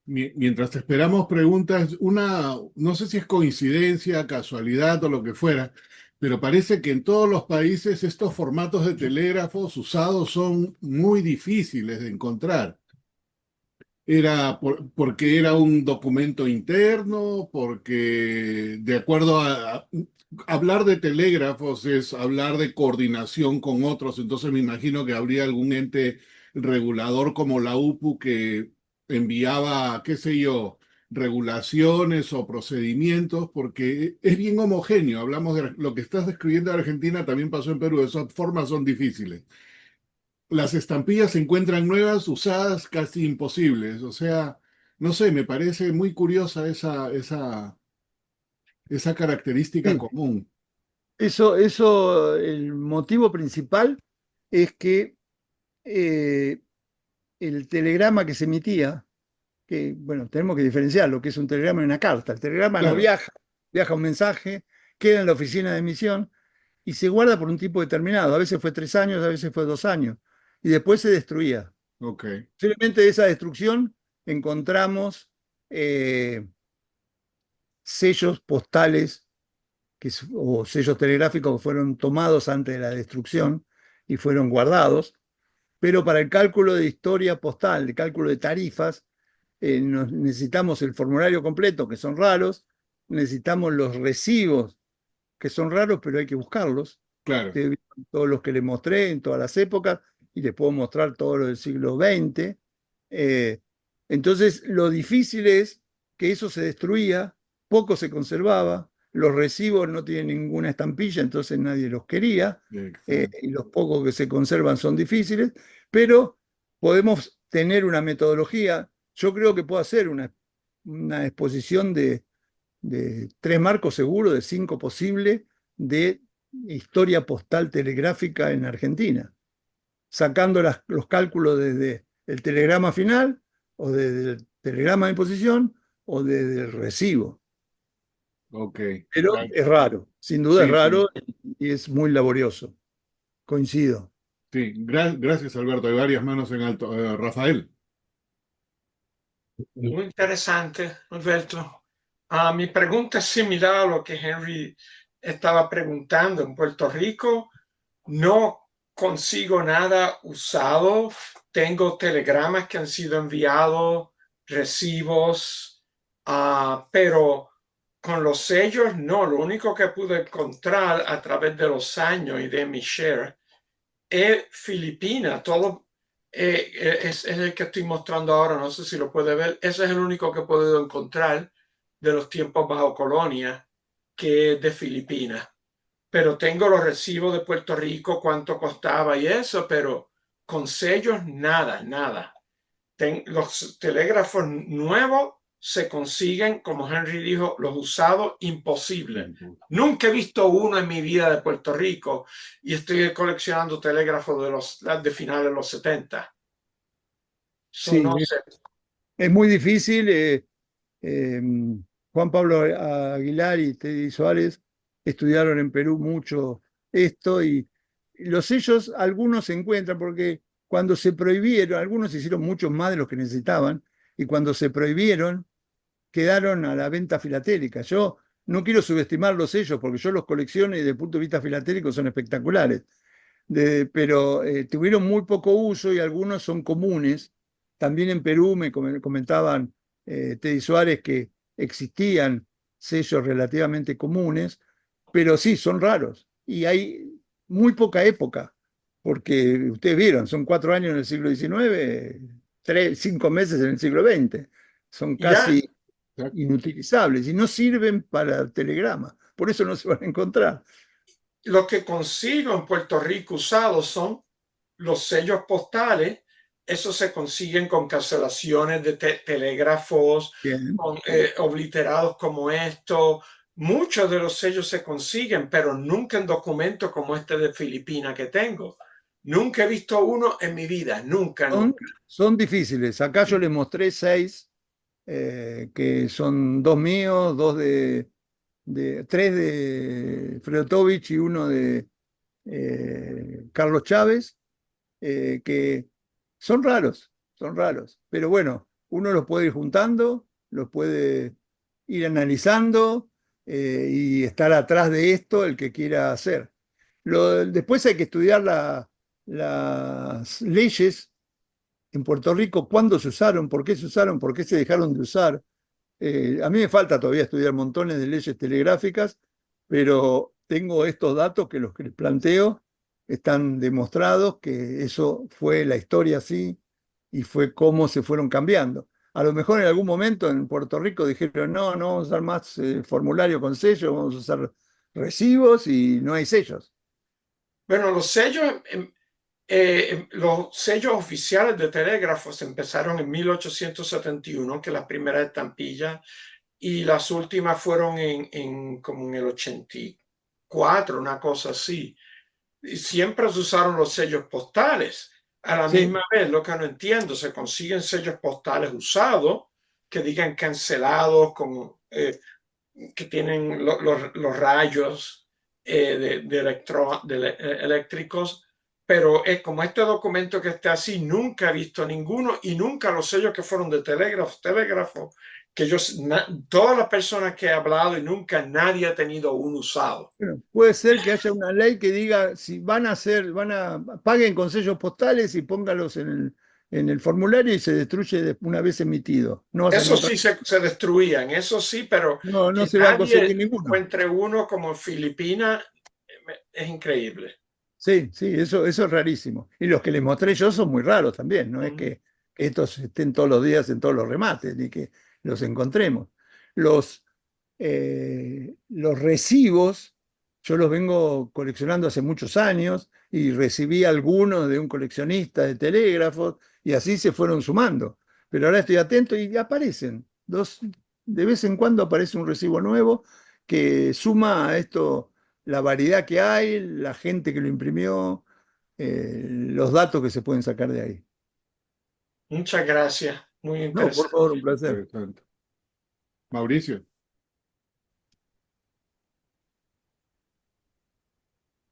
Mientras te esperamos preguntas, no sé si es coincidencia, casualidad o lo que fuera, pero parece que en todos los países estos formatos de telégrafos usados son muy difíciles de encontrar. Porque era un documento interno, porque de acuerdo hablar de telégrafos es hablar de coordinación con otros, entonces me imagino que habría algún ente regulador como la UPU que enviaba, qué sé yo, regulaciones o procedimientos, porque es bien homogéneo. Hablamos de lo que estás describiendo de Argentina, también pasó en Perú, esas formas son difíciles. Las estampillas se encuentran nuevas, usadas, casi imposibles. O sea, no sé, me parece muy curiosa esa característica Sí, común. el motivo principal es que eh, el telegrama que se emitía, que, bueno, tenemos que diferenciar lo que es un telegrama y una carta. El telegrama no Claro, viaja, viaja un mensaje, queda en la oficina de emisión y se guarda por un tiempo determinado. A veces fue 3 años, a veces fue 2 años, y después se destruía. ok, Posiblemente de esa destrucción encontramos eh, sellos postales o sellos telegráficos que fueron tomados antes de la destrucción y fueron guardados, pero para el cálculo de historia postal, de cálculo de tarifas, necesitamos el formulario completo, que son raros, necesitamos los recibos, que son raros, pero hay que buscarlos. claro, Ustedes vieron todos los que les mostré en todas las épocas, y les puedo mostrar todos los del siglo XX. Eh, entonces, lo difícil es que eso se destruía, poco se conservaba, los recibos no tienen ninguna estampilla, entonces nadie los quería, exacto. y los pocos que se conservan son difíciles, pero podemos tener una metodología. Yo creo que puedo hacer una exposición de 3 marcos seguro, de 5 posibles, de historia postal telegráfica en Argentina, sacando los cálculos desde el telegrama final, o desde el telegrama de imposición, o desde el recibo. Ok, Pero claro. es raro, sin duda es Sí, sí. raro, y es muy laborioso. Coincido. Sí, gracias Alberto. Hay varias manos en alto. Rafael. Muy interesante, Alberto. Mi pregunta es similar a lo que Henry estaba preguntando. En Puerto Rico no consigo nada usado. Tengo telegramas que han sido enviados, recibos, pero con los sellos no. Lo único que pude encontrar a través de los años y de mi share es Filipina. Todo es el que estoy mostrando ahora. No sé si lo puede ver. Ese es el único que he podido encontrar de los tiempos bajo colonia, que es de Filipinas. Pero tengo los recibos de Puerto Rico, cuánto costaba y eso, pero con sellos nada, nada. Los telégrafos nuevos se consiguen, como Henry dijo, los usados imposible. Nunca he visto uno en mi vida de Puerto Rico y estoy coleccionando telégrafos de finales de los 70. Sí, No sé. es muy difícil. Juan Pablo Aguilar y Teddy Suárez estudiaron en Perú mucho esto y los sellos, algunos se encuentran porque cuando se prohibieron, algunos hicieron muchos más de los que necesitaban y cuando se prohibieron quedaron a la venta filatélica. Yo no quiero subestimar los sellos porque yo los colecciono y desde el punto de vista filatélico son espectaculares, pero tuvieron muy poco uso y algunos son comunes. También en Perú me comentaban Teddy Suárez que existían sellos relativamente comunes, pero sí, son raros. Y hay muy poca época, porque ustedes vieron, son 4 años en el siglo XIX, 5 meses en el siglo XX. Son Ya casi inutilizables y no sirven para telegrama. Por eso no se van a encontrar. lo que consigo en Puerto Rico usados son los sellos postales. Esos se consiguen con cancelaciones de telégrafos, Bien. con, obliterados como esto. Muchos de los sellos se consiguen, pero nunca en documentos como este de Filipinas que tengo. Nunca he visto uno en mi vida, nunca, Son, nunca. son difíciles. Acá yo les mostré 6, que son 2 míos, tres de Fredotovich y uno de Carlos Chávez, que son raros. Pero bueno, uno los puede ir juntando, los puede ir analizando y estar atrás de esto el que quiera hacer. Después hay que estudiar las leyes en Puerto Rico, cuándo se usaron, por qué se dejaron de usar. A mí me falta todavía estudiar montones de leyes telegráficas, pero tengo estos datos que los que les planteo están demostrados que eso fue la historia así y fue cómo se fueron cambiando. A lo mejor en algún momento en Puerto Rico dijeron, no, no vamos a usar más formulario con sellos, vamos a usar recibos y no hay sellos. Bueno, los sellos oficiales de telégrafos empezaron en 1871, que las primeras estampillas, y las últimas fueron como en el 84, una cosa así. Y siempre se usaron los sellos postales. A la Sí, misma vez, lo que no entiendo, se consiguen sellos postales usados que digan cancelados, que tienen los rayos eléctricos, pero es como este documento que está así, nunca he visto ninguno y nunca los sellos que fueron de telégrafo, que todas las personas que he hablado y nunca nadie ha tenido uno usado. bueno, puede ser que haya una ley que diga si paguen con sellos postales y póngalos en el formulario y se destruye una vez emitido. No vas a Eso encontrar, sí se destruían, eso sí, pero no, no que se va a conseguir nadie ninguno. encuentre uno como en Filipinas es increíble. Sí, sí, eso es rarísimo. Y los que les mostré yo son muy raros también, no es Mm. que estos estén todos los días en todos los remates, ni que los encontremos. Los recibos, yo los vengo coleccionando hace muchos años y recibí algunos de un coleccionista de telégrafos y así se fueron sumando. Pero ahora estoy atento y aparecen. De vez en cuando aparece un recibo nuevo que suma a esto la variedad que hay, la gente que lo imprimió, los datos que se pueden sacar de ahí. Muchas gracias, muy No, por favor, interesante. un placer. Interesante. Mauricio.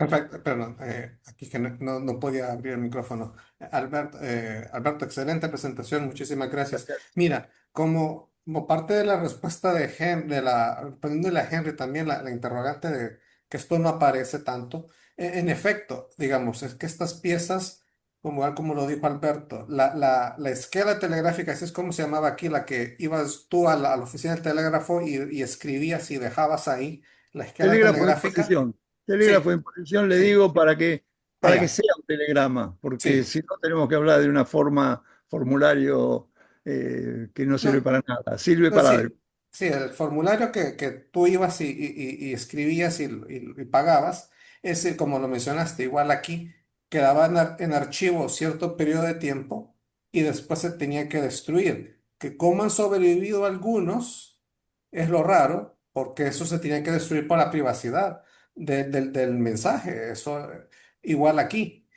Perfecto, perdón, aquí que no podía abrir el micrófono. Alberto, excelente presentación, muchísimas gracias. Mira, como parte de la respuesta de respondiéndole a Henry también la interrogante de que esto no aparece tanto, en efecto, digamos, es que estas piezas, como lo dijo Alberto, la esquela telegráfica, así es como se llamaba aquí, la que ibas tú a la oficina del telégrafo y escribías y dejabas ahí la esquela Telégrafo en telegráfica. posición. Telégrafo Sí, en posición, le sí. digo, para que Allá, sea un telegrama, porque sí. si no tenemos que hablar de una forma formulario que no sirve No, para nada. Sirve no, para algo. sí, sí, el formulario que tú ibas y escribías y pagabas, ese, como lo mencionaste, igual aquí, quedaba en archivo cierto periodo de tiempo y después se tenía que destruir. Que como han sobrevivido algunos, es lo raro, porque eso se tenía que destruir por la privacidad del mensaje. Eso, igual aquí.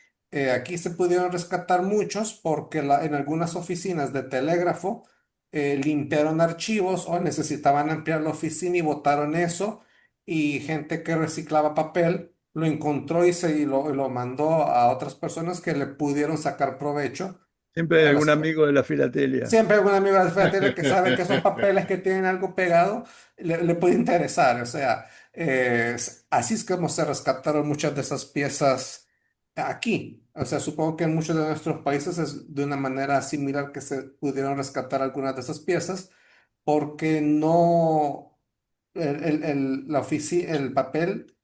Aquí se pudieron rescatar muchos porque en algunas oficinas de telégrafo limpiaron archivos o necesitaban ampliar la oficina y botaron eso y gente que reciclaba papel lo encontró y lo mandó a otras personas que le pudieron sacar provecho Siempre hay a algún las. amigo de la filatelia. Siempre hay algún amigo de la tele que sabe que esos papeles que tienen algo pegado le puede interesar. O sea, así es como se rescataron muchas de esas piezas aquí. O sea, supongo que en muchos de nuestros países es de una manera similar que se pudieron rescatar algunas de esas piezas porque no, el papel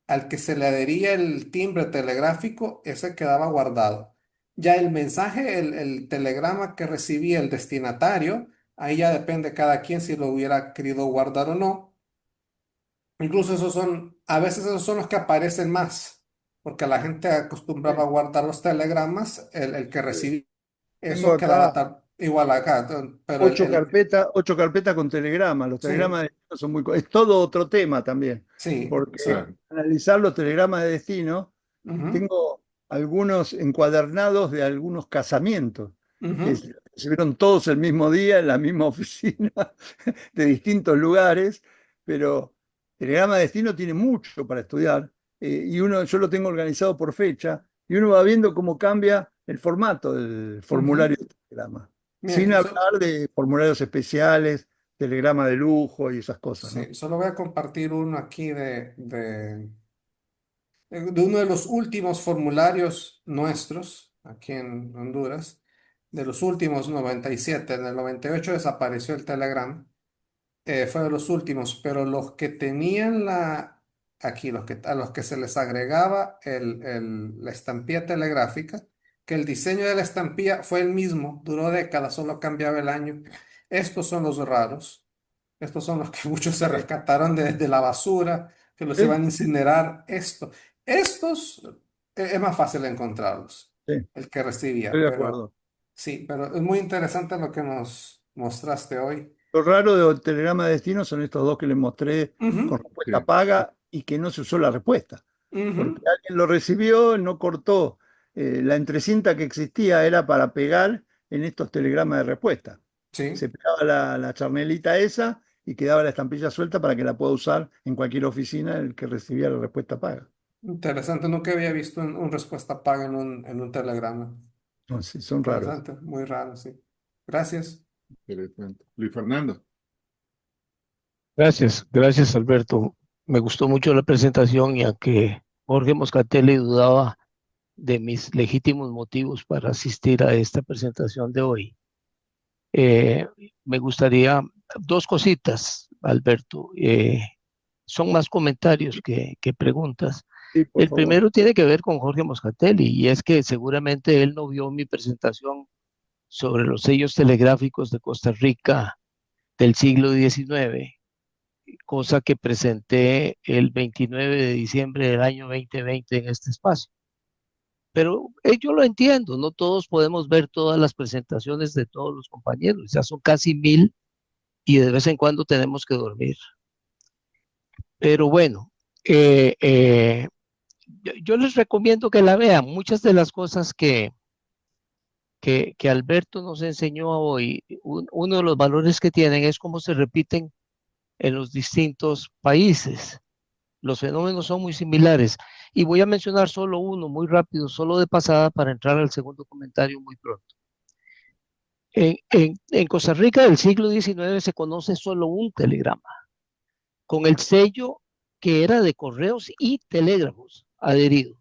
al que se le adhería el timbre telegráfico, ese quedaba guardado. Ya el mensaje, el telegrama que recibía el destinatario, ahí ya depende cada quien si lo hubiera querido guardar o no. Incluso a veces esos son los que aparecen más, porque la gente acostumbraba a Sí. guardar los telegramas, el que recibía, Tengo eso quedaba acá igual acá, pero ocho carpetas con telegramas. Los sí, telegramas de destino son es todo otro tema también, sí, porque sí. Claro. analizar los telegramas de destino, Ujú, tengo algunos encuadernados de algunos casamientos que ujú, se vieron todos el mismo día en la misma oficina de distintos lugares, pero telegrama de destino tiene mucho para estudiar yo lo tengo organizado por fecha y uno va viendo cómo cambia el formato del ujú. formulario de telegrama. Mira, Sin hablar de formularios especiales, telegrama de lujo y esas cosas, ¿no? sí, solo voy a compartir uno aquí de uno de los últimos formularios nuestros aquí en Honduras, de los últimos 97. En el 98 desapareció el Telegram, fue de los últimos, pero los que tenían aquí, a los que se les agregaba la estampilla telegráfica, que el diseño de la estampilla fue el mismo, duró décadas, solo cambiaba el año. Estos son los raros. Estos son los que muchos se Sí, rescataron de la basura, que los sí, iban a incinerar. Estos es más fácil encontrarlos, sí, el que estoy recibía, de pero acuerdo. sí, pero es muy interesante lo que nos mostraste hoy. Lo raro del telegrama de destino son estos dos que les mostré con Ujú, respuesta Sí. paga y que no se usó la respuesta, porque ujú, alguien lo recibió, no cortó. La entrecinta que existía era para pegar en estos telegramas de respuesta. Se sí, pegaba la charnelita esa y quedaba la estampilla suelta para que la pueda usar en cualquier oficina el que recibía la respuesta paga. interesante. Nunca había visto un respuesta paga en un telegrama. Entonces, son raros. Interesante, muy raro, sí. Gracias. Interesante. Luis Fernando. Gracias Alberto. Me gustó mucho la presentación y aunque Jorge Moscatelli dudaba de mis legítimos motivos para asistir a esta presentación de hoy, eh, me gustaría dos cositas, Alberto. Son más comentarios que preguntas. Sí, por El favor. primero tiene que ver con Jorge Moscatelli y es que seguramente él no vio mi presentación sobre los sellos telegráficos de Costa Rica del siglo XIX, cosa que presenté el 29 de diciembre del año 2020 en este espacio. Pero yo lo entiendo, no todos podemos ver todas las presentaciones de todos los compañeros, ya son casi 1000 y de vez en cuando tenemos que dormir. Pero bueno, eh, eh, yo les recomiendo que la vean. Muchas de las cosas que Alberto nos enseñó hoy, uno de los valores que tienen es cómo se repiten en los distintos países. Los fenómenos son muy similares. Y voy a mencionar solo uno muy rápido, solo de pasada, para entrar al segundo comentario muy pronto. En Costa Rica del siglo XIX se conoce solo un telegrama, con el sello que era de correos y telégrafos adherido.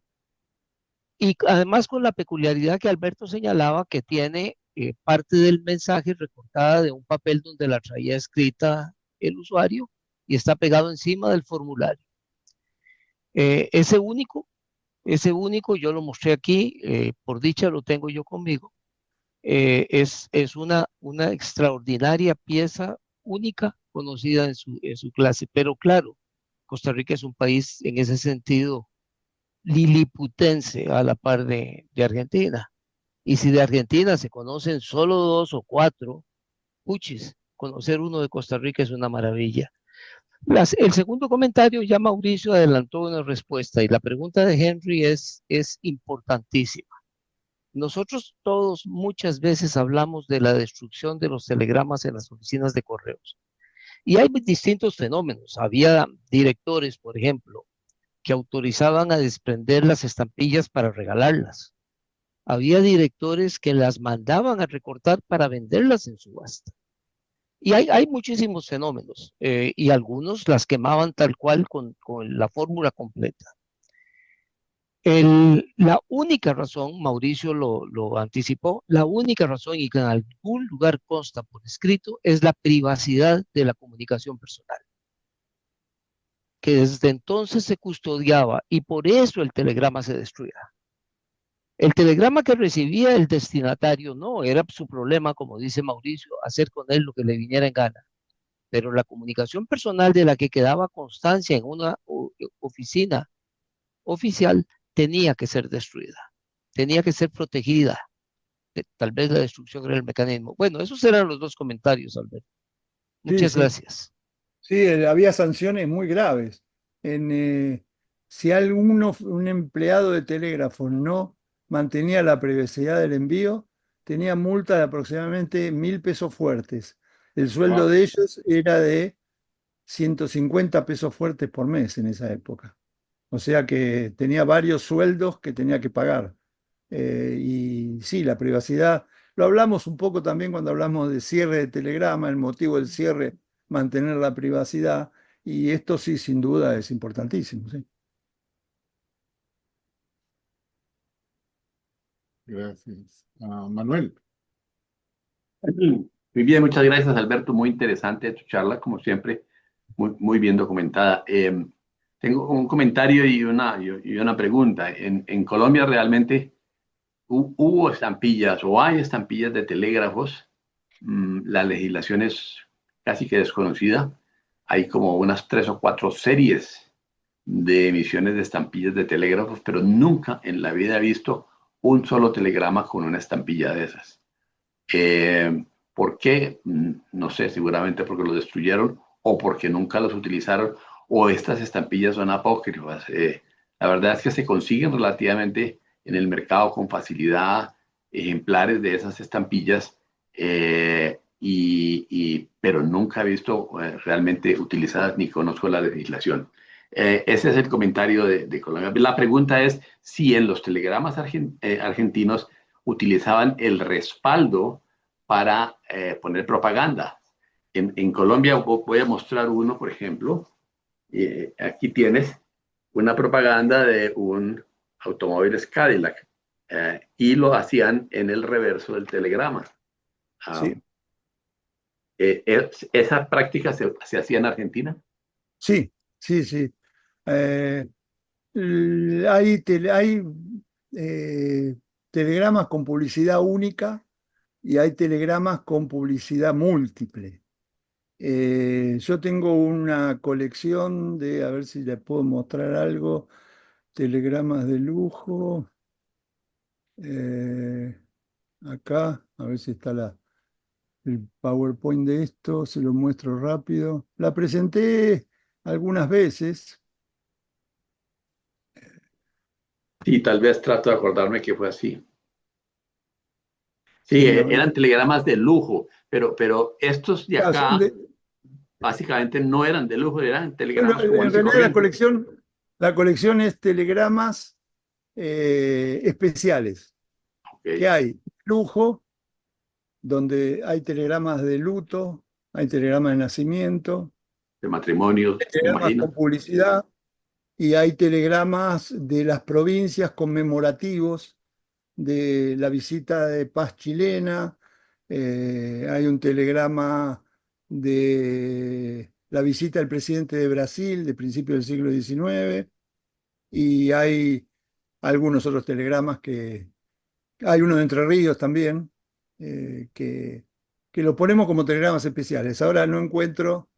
Y además con la peculiaridad que Alberto señalaba, que tiene parte del mensaje recortada de un papel donde la traía escrita el usuario y está pegado encima del formulario. Ese único, yo lo mostré aquí, por dicha lo tengo yo conmigo. Es una extraordinaria pieza única, conocida en su clase. Pero claro, Costa Rica es un país en ese sentido liliputense a la par de Argentina. Y si de Argentina se conocen solo 2 o 4, puchis, conocer uno de Costa Rica es una maravilla. El segundo comentario, ya Mauricio adelantó una respuesta, y la pregunta de Henry es importantísima. Nosotros todos muchas veces hablamos de la destrucción de los telegramas en las oficinas de correos. Y hay distintos fenómenos. Había directores, por ejemplo, que autorizaban a desprender las estampillas para regalarlas. Había directores que las mandaban a recortar para venderlas en subasta. Y hay muchísimos fenómenos, y algunos las quemaban tal cual con la fórmula completa. La única razón, Mauricio lo anticipó, la única razón, y que en algún lugar consta por escrito, es la privacidad de la comunicación personal, que desde entonces se custodiaba, y por eso el telegrama se destruía. El telegrama que recibía el destinatario no era su problema, como dice Mauricio, hacer con él lo que le viniera en gana. Pero la comunicación personal de la que quedaba constancia en una oficina oficial tenía que ser destruida, tenía que ser protegida. Tal vez la destrucción era el mecanismo. Bueno, esos eran los dos comentarios, Alberto. Sí, Muchas sí. gracias. Sí, había sanciones muy graves. Si un empleado de telégrafo no mantenía la privacidad del envío, tenía multa de aproximadamente 1.000 pesos fuertes. El sueldo Wow. de ellos era de 150 pesos fuertes por mes en esa época. O sea que tenía varios sueldos que tenía que pagar. Y sí, la privacidad, lo hablamos un poco también cuando hablamos de cierre de telegrama, el motivo del cierre, mantener la privacidad, y esto sí, sin duda, es importantísimo, sí. Gracias. Manuel. Muy bien, muchas gracias, Alberto. Muy interesante tu charla, como siempre, muy bien documentada. Tengo un comentario y una pregunta. En Colombia realmente hubo estampillas o hay estampillas de telégrafos. La legislación es casi que desconocida. Hay como unas 3 o 4 series de emisiones de estampillas de telégrafos, pero nunca en la vida he visto un solo telegrama con una estampilla de esas. ¿Por qué? No sé, seguramente porque los destruyeron o porque nunca los utilizaron, o estas estampillas son apócrifas. La verdad es que se consiguen relativamente en el mercado con facilidad ejemplares de esas estampillas, pero nunca he visto realmente utilizadas ni conozco la legislación. Ese es el comentario de Colombia. La pregunta es si en los telegramas argentinos utilizaban el respaldo para poner propaganda. En Colombia voy a mostrar uno, por ejemplo. Aquí tienes una propaganda de un automóvil Cadillac, y lo hacían en el reverso del telegrama. Sí, ¿Esa práctica se hacía en Argentina? sí, sí, sí. Eh, hay telegramas con publicidad única y hay telegramas con publicidad múltiple. Yo tengo una colección de, a ver si les puedo mostrar algo, telegramas de lujo. Acá, a ver si está el PowerPoint de esto, se lo muestro rápido. La presenté algunas veces. Sí, tal vez trato de acordarme que fue así. Sí, Sí, no, eran telegramas de lujo, pero estos de son acá básicamente no eran de lujo, eran telegramas en comunes y realidad la corrientes. colección La colección es telegramas especiales, que Ok. hay lujo, donde hay telegramas de luto, hay telegramas de nacimiento, De matrimonios, me telegramas imagino. con publicidad y hay telegramas de las provincias conmemorativos de la visita de paz chilena, hay un telegrama de la visita del presidente de Brasil de principios del siglo XIX y hay algunos otros telegramas que hay uno de Entre Ríos también, que lo ponemos como telegramas especiales. Ahora no encuentro,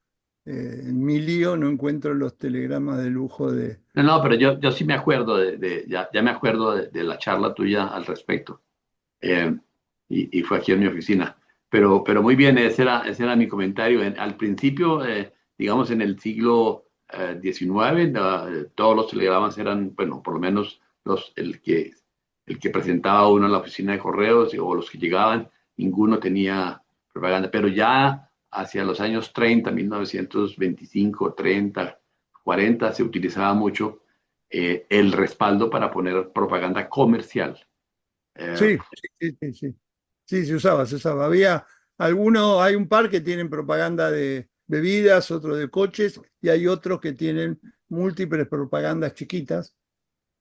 en mi lío, no encuentro los telegramas de lujo de... No, no, pero yo sí me acuerdo ya me acuerdo de la charla tuya al respecto. Eh, y fue aquí en mi oficina. Pero muy bien, ese era mi comentario. Al principio, digamos en el siglo XIX, todos los telegramas eran, bueno, por lo menos el que presentaba uno en la oficina de correos o los que llegaban, ninguno tenía propaganda. Pero ya hacia los años 30, 1925, 30, 40, se utilizaba mucho el respaldo para poner propaganda comercial. Eh, Sí, sí, sí, sí. Sí, se usaba, se usaba. Había algunos, hay un par que tienen propaganda de bebidas, otro de coches, y hay otros que tienen múltiples propagandas chiquitas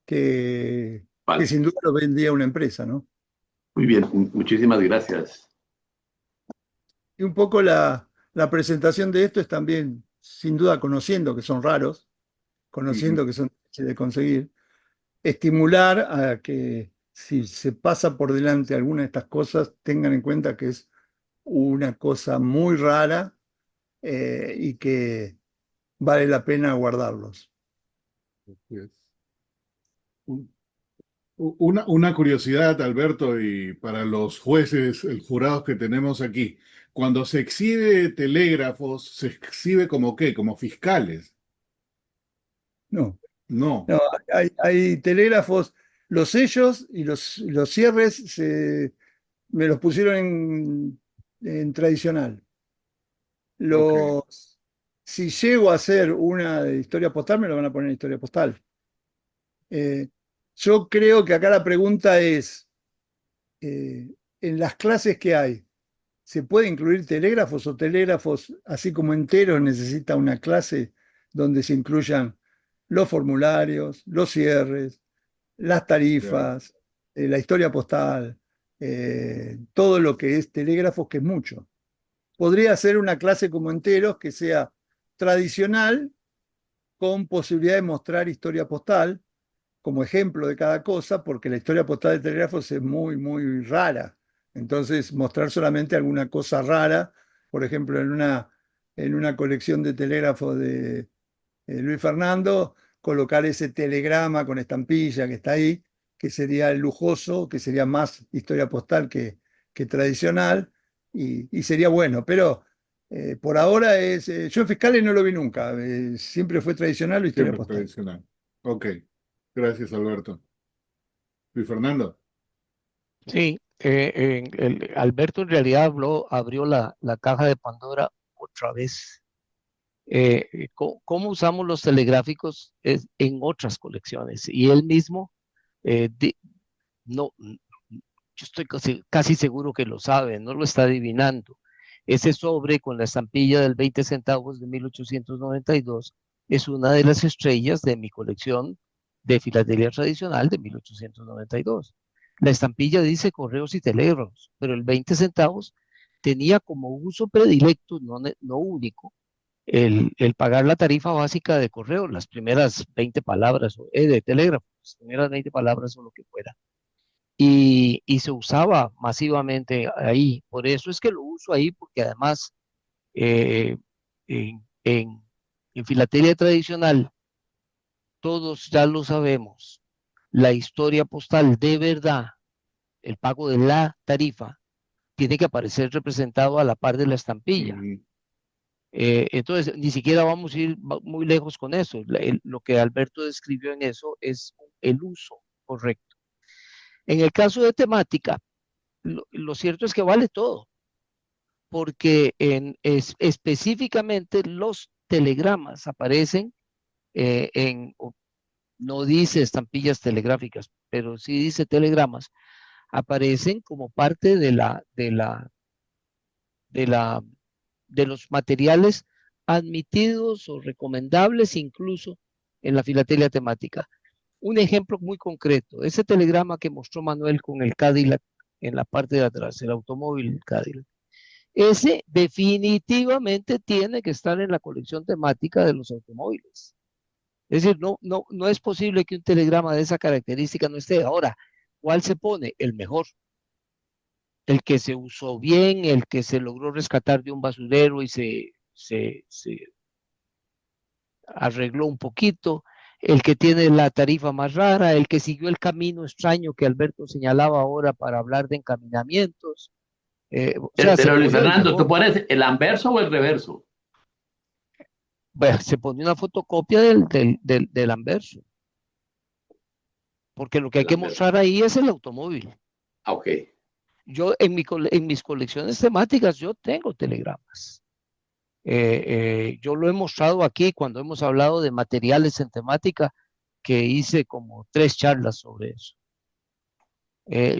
que vale. sin duda lo vendía una empresa, ¿no? Muy bien, muchísimas gracias. Y un poco la presentación de esto es también, sin duda, conociendo que son raros, Ujú. conociendo que son difíciles de conseguir, estimular a que si se pasa por delante alguna de estas cosas, tengan en cuenta que es una cosa muy rara y que vale la pena guardarlos. Así es. Un- una curiosidad, Alberto, y para los jueces, el jurados que tenemos aquí, cuando se exhibe telégrafos, ¿se exhibe como qué? Como fiscales. No, No. no, hay telégrafos, los sellos y los cierres me los pusieron en tradicional. Ok. Si llego a hacer una de historia postal, me lo van a poner en historia postal. Eh, yo creo que acá la pregunta es, en las clases que hay, ¿se puede incluir telégrafos o telégrafos así como enteros necesita una clase donde se incluyan los formularios, los cierres, las Ya. tarifas, la historia postal, todo lo que es telégrafos, que es mucho? Podría ser una clase como enteros que sea tradicional, con posibilidad de mostrar historia postal como ejemplo de cada cosa, porque la historia postal de telégrafos es muy, muy rara. Entonces, mostrar solamente alguna cosa rara, por ejemplo, en una colección de telégrafos de Luis Fernando, colocar ese telegrama con estampilla que está ahí, que sería el lujoso, que sería más historia postal que tradicional, y sería bueno. Pero por ahora yo en fiscales no lo vi nunca, siempre fue tradicional o historia Siempre postal. tradicional. Ok. Gracias, Alberto. Luis Fernando. Sí, Alberto en realidad abrió la caja de Pandora otra vez. ¿Cómo usamos los telegráficos en otras colecciones? Y él mismo, no, yo estoy casi seguro que lo sabe, no lo está adivinando. Ese sobre con la estampilla del 20 centavos de 1892 es una de las estrellas de mi colección de filatelia tradicional de 1892. La estampilla dice correos y telégrafos, pero el 20 centavos tenía como uso predilecto, no único, el pagar la tarifa básica de correo, las primeras 20 palabras, de telégrafo, las primeras 20 palabras o lo que fuera. Y se usaba masivamente ahí. Por eso es que lo uso ahí, porque además eh, en filatelia tradicional, todos ya lo sabemos, la historia postal de verdad, el pago de la tarifa, tiene que aparecer representado a la par de la estampilla. Ujú. Entonces, ni siquiera vamos a ir muy lejos con eso. Lo que Alberto describió en eso es el uso correcto. En el caso de temática, lo cierto es que vale todo, porque específicamente los telegramas aparecen en no dice estampillas telegráficas, pero sí dice telegramas, aparecen como parte de la, de los materiales admitidos o recomendables incluso en la filatelia temática. Un ejemplo muy concreto, ese telegrama que mostró Manuel con el Cadillac en la parte de atrás, el automóvil Cadillac. Ese definitivamente tiene que estar en la colección temática de los automóviles. Es decir, no es posible que un telegrama de esa característica no esté. Ahora, ¿cuál se pone? El mejor. El que se usó bien, el que se logró rescatar de un basurero y se arregló un poquito, el que tiene la tarifa más rara, el que siguió el camino extraño que Alberto señalaba ahora para hablar de encaminamientos. O sea, se Pero Luis pone el Fernando, ¿tú mejor. pones el anverso o el reverso? Bueno, se pone una fotocopia del anverso, porque lo que hay El que anverso. mostrar ahí es el automóvil. Ah, ok. Yo en mis colecciones temáticas yo tengo telegramas. Yo lo he mostrado aquí cuando hemos hablado de materiales en temática, que hice como 3 charlas sobre eso.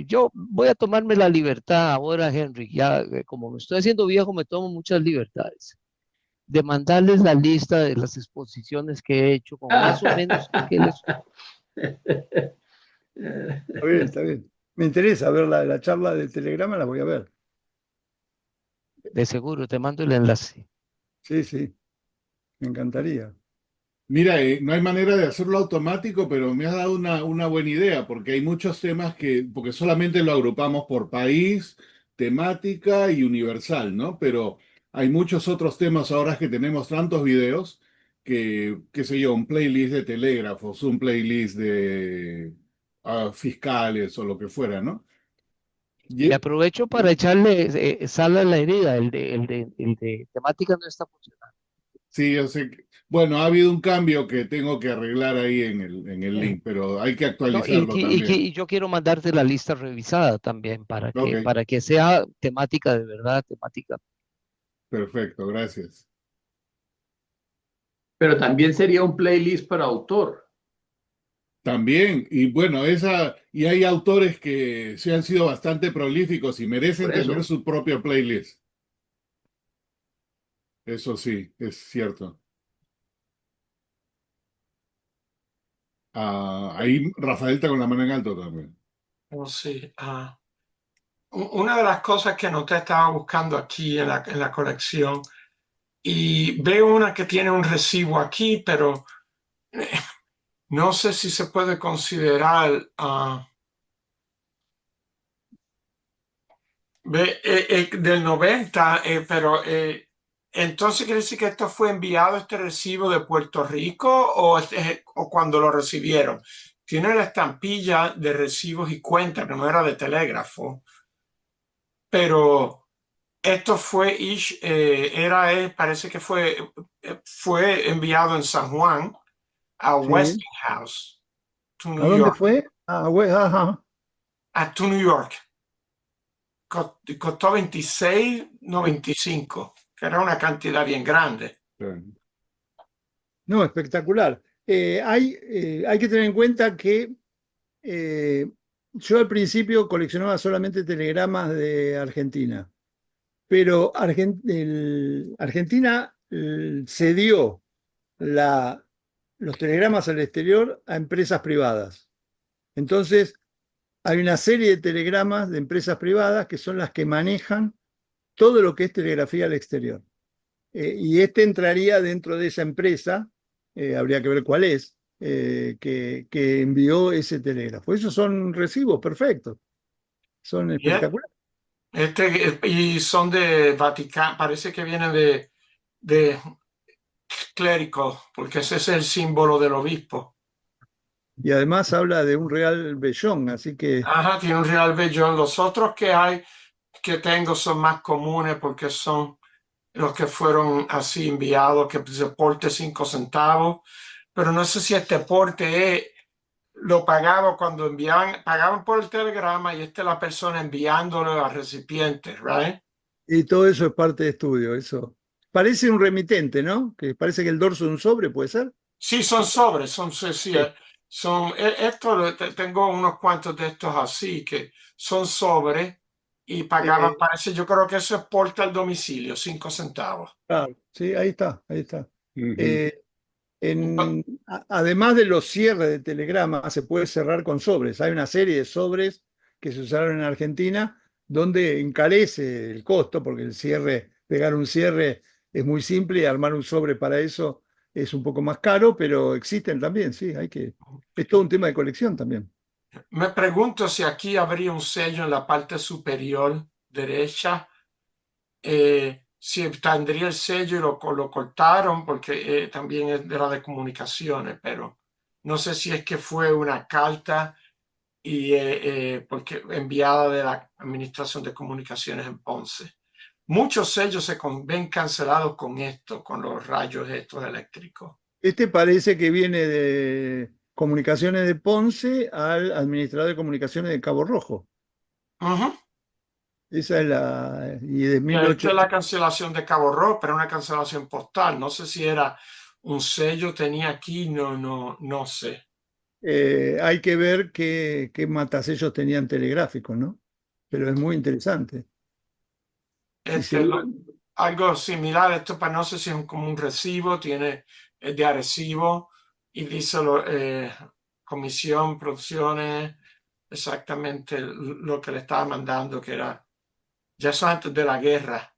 Yo voy a tomarme la libertad ahora, Henry, ya como me estoy haciendo viejo, me tomo muchas libertades, de mandarles la lista de las exposiciones que he hecho con más o menos lo que les... Está bien, está bien. Me interesa ver la charla de Telegrama, la voy a ver. De seguro, te mando el enlace. Sí, sí, me encantaría. Mira, no hay manera de hacerlo automático, pero me has dado una buena idea, porque hay muchos temas porque solamente lo agrupamos por país, temática y universal, ¿no? Pero hay muchos otros temas ahora que tenemos tantos videos que, qué sé yo, un playlist de telégrafos, un playlist de fiscales o lo que fuera, ¿no? Y Y- aprovecho para echarle sal a la herida, el de temática no está funcionando. sí, yo sé bueno, ha habido un cambio que tengo que arreglar ahí en el link, pero hay que No, actualizarlo también. y yo quiero mandarte la lista revisada también Ok. para que sea temática de verdad, temática. Perfecto, gracias. Pero también sería un playlist para autor. También, y bueno, y hay autores que se han sido bastante prolíficos y merecen Por tener eso. su propio playlist. Eso sí, es cierto. Ahí Rafael está con la mano en alto también. Oh, sí. Una de las cosas que noté, estaba buscando aquí en la colección y veo una que tiene un recibo aquí, pero eh, no sé si se puede considerar del 90, pero entonces quiere decir que esto fue enviado, este recibo de Puerto Rico o cuando lo recibieron. Tiene la estampilla de recibos y cuentas, que no era de telégrafo, pero esto parece que fue enviado en San Juan a Sí. Westinghouse, to ¿A New dónde York, fue? Ah, ajá. to New York. Costó 26, no 25, que era una cantidad bien grande. No, espectacular. Hay que tener en cuenta que yo al principio coleccionaba solamente telegramas de Argentina, pero Argentina cedió los telegramas al exterior a empresas privadas. Entonces, hay una serie de telegramas de empresas privadas que son las que manejan todo lo que es telegrafía al exterior. Y este entraría dentro de esa empresa, habría que ver cuál es, que envió ese telégrafo. Esos son recibos perfectos, son Yeah. espectaculares. Y son de Vaticano, parece que vienen de clerical, porque ese es el símbolo del obispo. Y además habla de un real vellón, así que, Ajá, tiene un real vellón. Los otros que tengo son más comunes porque son los que fueron así enviados, que se porte 5 centavos, pero no sé si este porte es lo pagado cuando pagaban por el telegrama y esta es la persona enviándolo al recipiente, ¿right? y todo eso es parte de estudio, eso. Parece un remitente, ¿no? Que parece que el dorso de un sobre, ¿puede ser? Sí, son sobres, sí, Sí, Tengo unos cuantos de estos así, que son sobre y pagaban, Eh, parece, yo creo que eso es porta al domicilio, 5 centavos. claro, sí, ahí está, ahí está. Ujú. Eh, Además de los cierres de telegrama, se puede cerrar con sobres. Hay una serie de sobres que se usaron en Argentina donde encarece el costo, porque el cierre, pegar un cierre es muy simple y armar un sobre para eso es un poco más caro, pero existen también, sí, es todo un tema de colección también. Me pregunto si aquí habría un sello en la parte superior derecha, si tendría el sello y lo cortaron porque también era de comunicaciones, pero no sé si es que fue una carta porque enviada de la Administración de Comunicaciones en Ponce. Muchos sellos ven cancelados con esto, con los rayos estos eléctricos. Este parece que viene de Comunicaciones de Ponce al administrador de Comunicaciones de Cabo Rojo. Ujú. Esa es y de Y esta es la 1800. cancelación de Cabo Rojo, pero una cancelación postal. No sé si era un sello, tenía aquí, no sé. Hay que ver qué matasellos tenían telegráficos, ¿no? Pero es muy interesante. Y Este, seguro, algo similar, esto para no sé si es como un recibo, tiene de adhesivo y dice comisión, producciones, exactamente lo que le estaba mandando, que era ya eso antes de la guerra,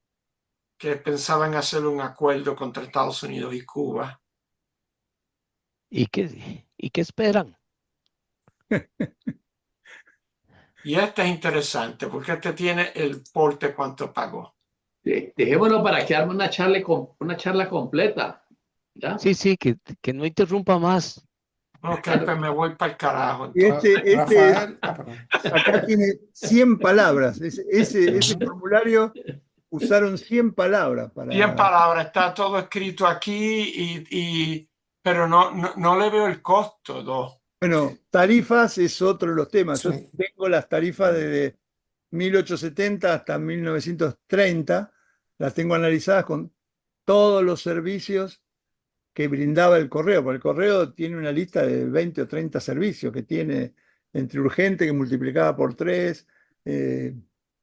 que pensaban hacer un acuerdo contra Estados Unidos y Cuba. ¿Y qué esperan? Y este es interesante porque este tiene el porte cuánto pagó. Dejémoslo para que arme una charla completa, ¿ya? Sí, sí, que no interrumpa más. Ok, Claro. pues me voy para el carajo y entonces. Rafael, perdón. acá tiene 100 palabras. Ese Ujú. formulario usaron 100 palabras 100 para. palabras, está todo escrito aquí, pero no le veo el costo, ¿no? Bueno, tarifas es otro de los temas. Yo Sí. tengo las tarifas desde 1870 hasta 1930, las tengo analizadas con todos los servicios que brindaba el correo, porque el correo tiene una lista de 20 o 30 servicios que tiene entre urgente que multiplicaba por 3,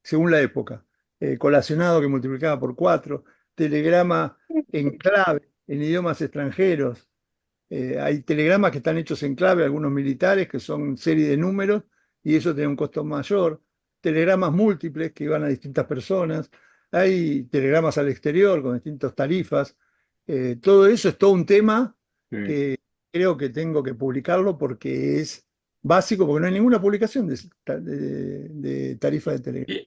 según la época, colacionado que multiplicaba por 4, telegrama en clave, en idiomas extranjeros. Hay telegramas que están hechos en clave, algunos militares, que son serie de números, y eso tiene un costo mayor. Telegramas múltiples que van a distintas personas. Hay telegramas al exterior con distintas tarifas. Todo eso es todo un tema Sí. que creo que tengo que publicarlo porque es básico, porque no hay ninguna publicación de tarifa de telegrama.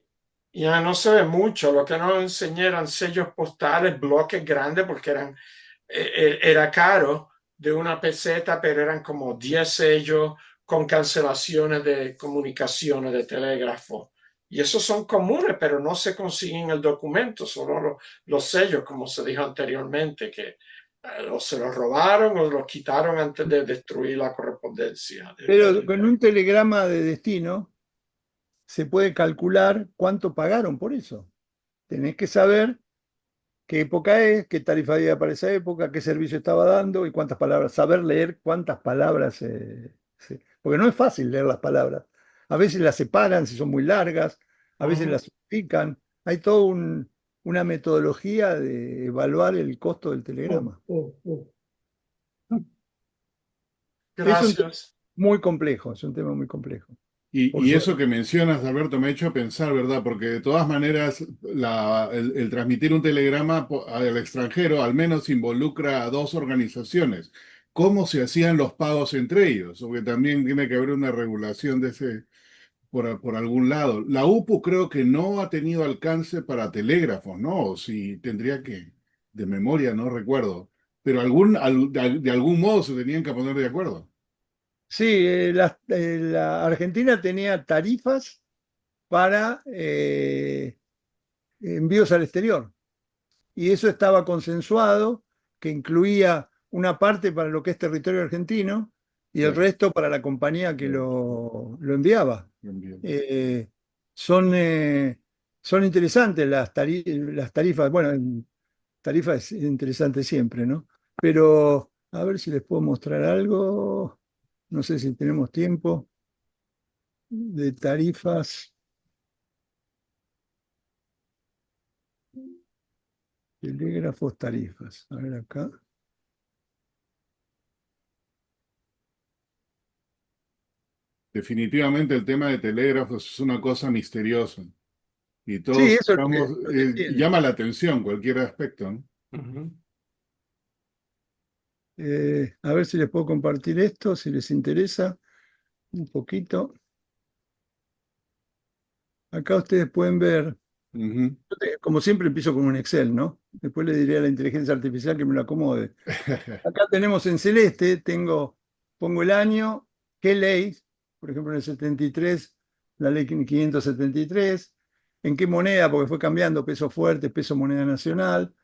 Y ya no se ve mucho, lo que nos enseñaron sellos postales, bloques grandes, porque era caro de una peseta, pero eran como 10 sellos con cancelaciones de comunicaciones de telégrafo. Y esos son comunes, pero no se consiguen el documento, solo los sellos, como se dijo anteriormente, que o se los robaron o los quitaron antes de destruir la correspondencia. Pero con un telegrama de destino se puede calcular cuánto pagaron por eso. Tenés que saber qué época es, qué tarifa había para esa época, qué servicio estaba dando y cuántas palabras, saber leer cuántas palabras, porque no es fácil leer las palabras. A veces las separan si son muy largas, a veces Ujú. las simplifican. Hay toda una metodología de evaluar el costo del telegrama. Es un tema Gracias. muy complejo, es un tema muy complejo. Por Y suerte. eso que mencionas, Alberto, me ha hecho pensar, ¿verdad? Porque de todas maneras, el transmitir un telegrama al extranjero al menos involucra a dos organizaciones. ¿Cómo se hacían los pagos entre ellos? Porque también tiene que haber una regulación de ese, por algún lado. La UPU creo que no ha tenido alcance para telégrafos, ¿no? O si tendría que, de memoria, no recuerdo. Pero de algún modo se tenían que poner de acuerdo. Sí, la Argentina tenía tarifas para envíos al exterior. Y eso estaba consensuado, que incluía una parte para lo que es territorio argentino y el Sí, resto para la compañía que lo enviaba. bien, bien. Eh, son, son interesantes las tarifas, bueno, tarifas es interesante siempre, ¿no? Pero a ver si les puedo mostrar algo. no sé si tenemos tiempo, de tarifas. Telégrafos, tarifas. A ver acá. Definitivamente el tema de telégrafos es una cosa misteriosa y Sí, todos eso es estamos, lo que tiene. llama la atención cualquier aspecto, ¿no? Ujú. A ver si les puedo compartir esto, si les interesa un poquito. Acá ustedes pueden ver, Ujú. como siempre empiezo con un Excel, ¿no? Después le diré a la inteligencia artificial que me lo acomode. Acá tenemos en celeste, pongo el año, qué ley, por ejemplo en el 73, la ley 573, en qué moneda, porque fue cambiando, peso fuerte, peso moneda nacional,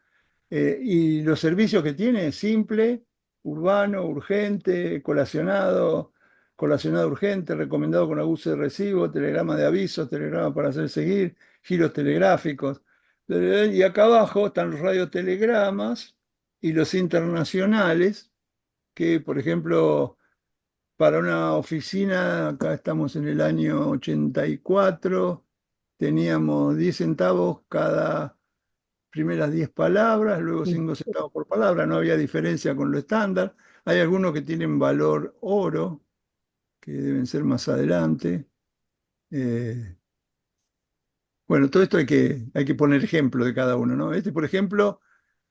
y los servicios que tiene, simple, urbano, urgente, colacionado urgente, recomendado con abuso de recibo, telegrama de aviso, telegrama para hacer seguir, giros telegráficos. Y acá abajo están los radiotelegramas y los internacionales, que por ejemplo, para una oficina, acá estamos en el año 84, teníamos 10 centavos cada primeras 10 palabras, luego 5 centavos por palabra, no había diferencia con lo estándar. Hay algunos que tienen valor oro, que deben ser más adelante. Eh, bueno, todo esto hay que poner ejemplo de cada uno, ¿no? Este, por ejemplo,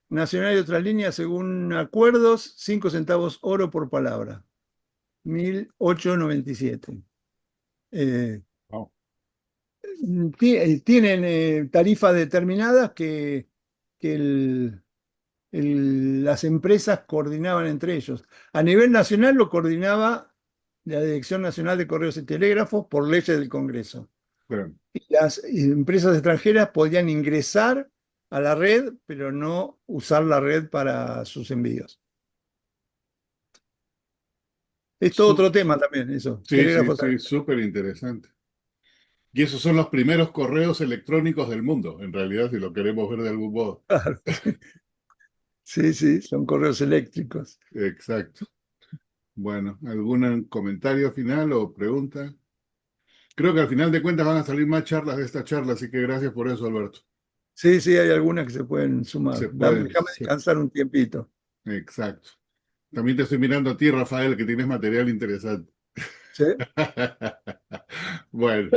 Nacional y otras líneas, según acuerdos, 5 centavos oro por palabra, 1897. Wow. Tienen tarifas determinadas que las empresas coordinaban entre ellos. A nivel nacional lo coordinaba la Dirección Nacional de Correos y Telégrafos por leyes del Congreso. Claro. Y las empresas extranjeras podían ingresar a la red, pero no usar la red para sus envíos. Es todo Su- otro tema también, eso. Sí, sí, Telégrafos. sí, súper interesante. Y esos son los primeros correos electrónicos del mundo, en realidad, si lo queremos ver de algún modo. Claro. Sí, sí, son correos eléctricos. Exacto. Bueno, ¿algún comentario final o pregunta? Creo que al final de cuentas van a salir más charlas de esta charla, así que gracias por eso, Alberto. Sí, sí, hay algunas que se pueden sumar. Se pueden. Déjame descansar un tiempito. Exacto. También te estoy mirando a ti, Rafael, que tienes material interesante. ¿Sí? Bueno,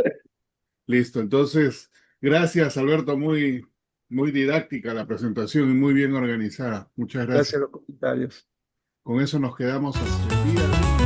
listo. Entonces, gracias, Alberto. Muy, muy didáctica la presentación y muy bien organizada. Muchas Gracias a gracias. los comentarios. Con eso nos quedamos hasta el día de hoy.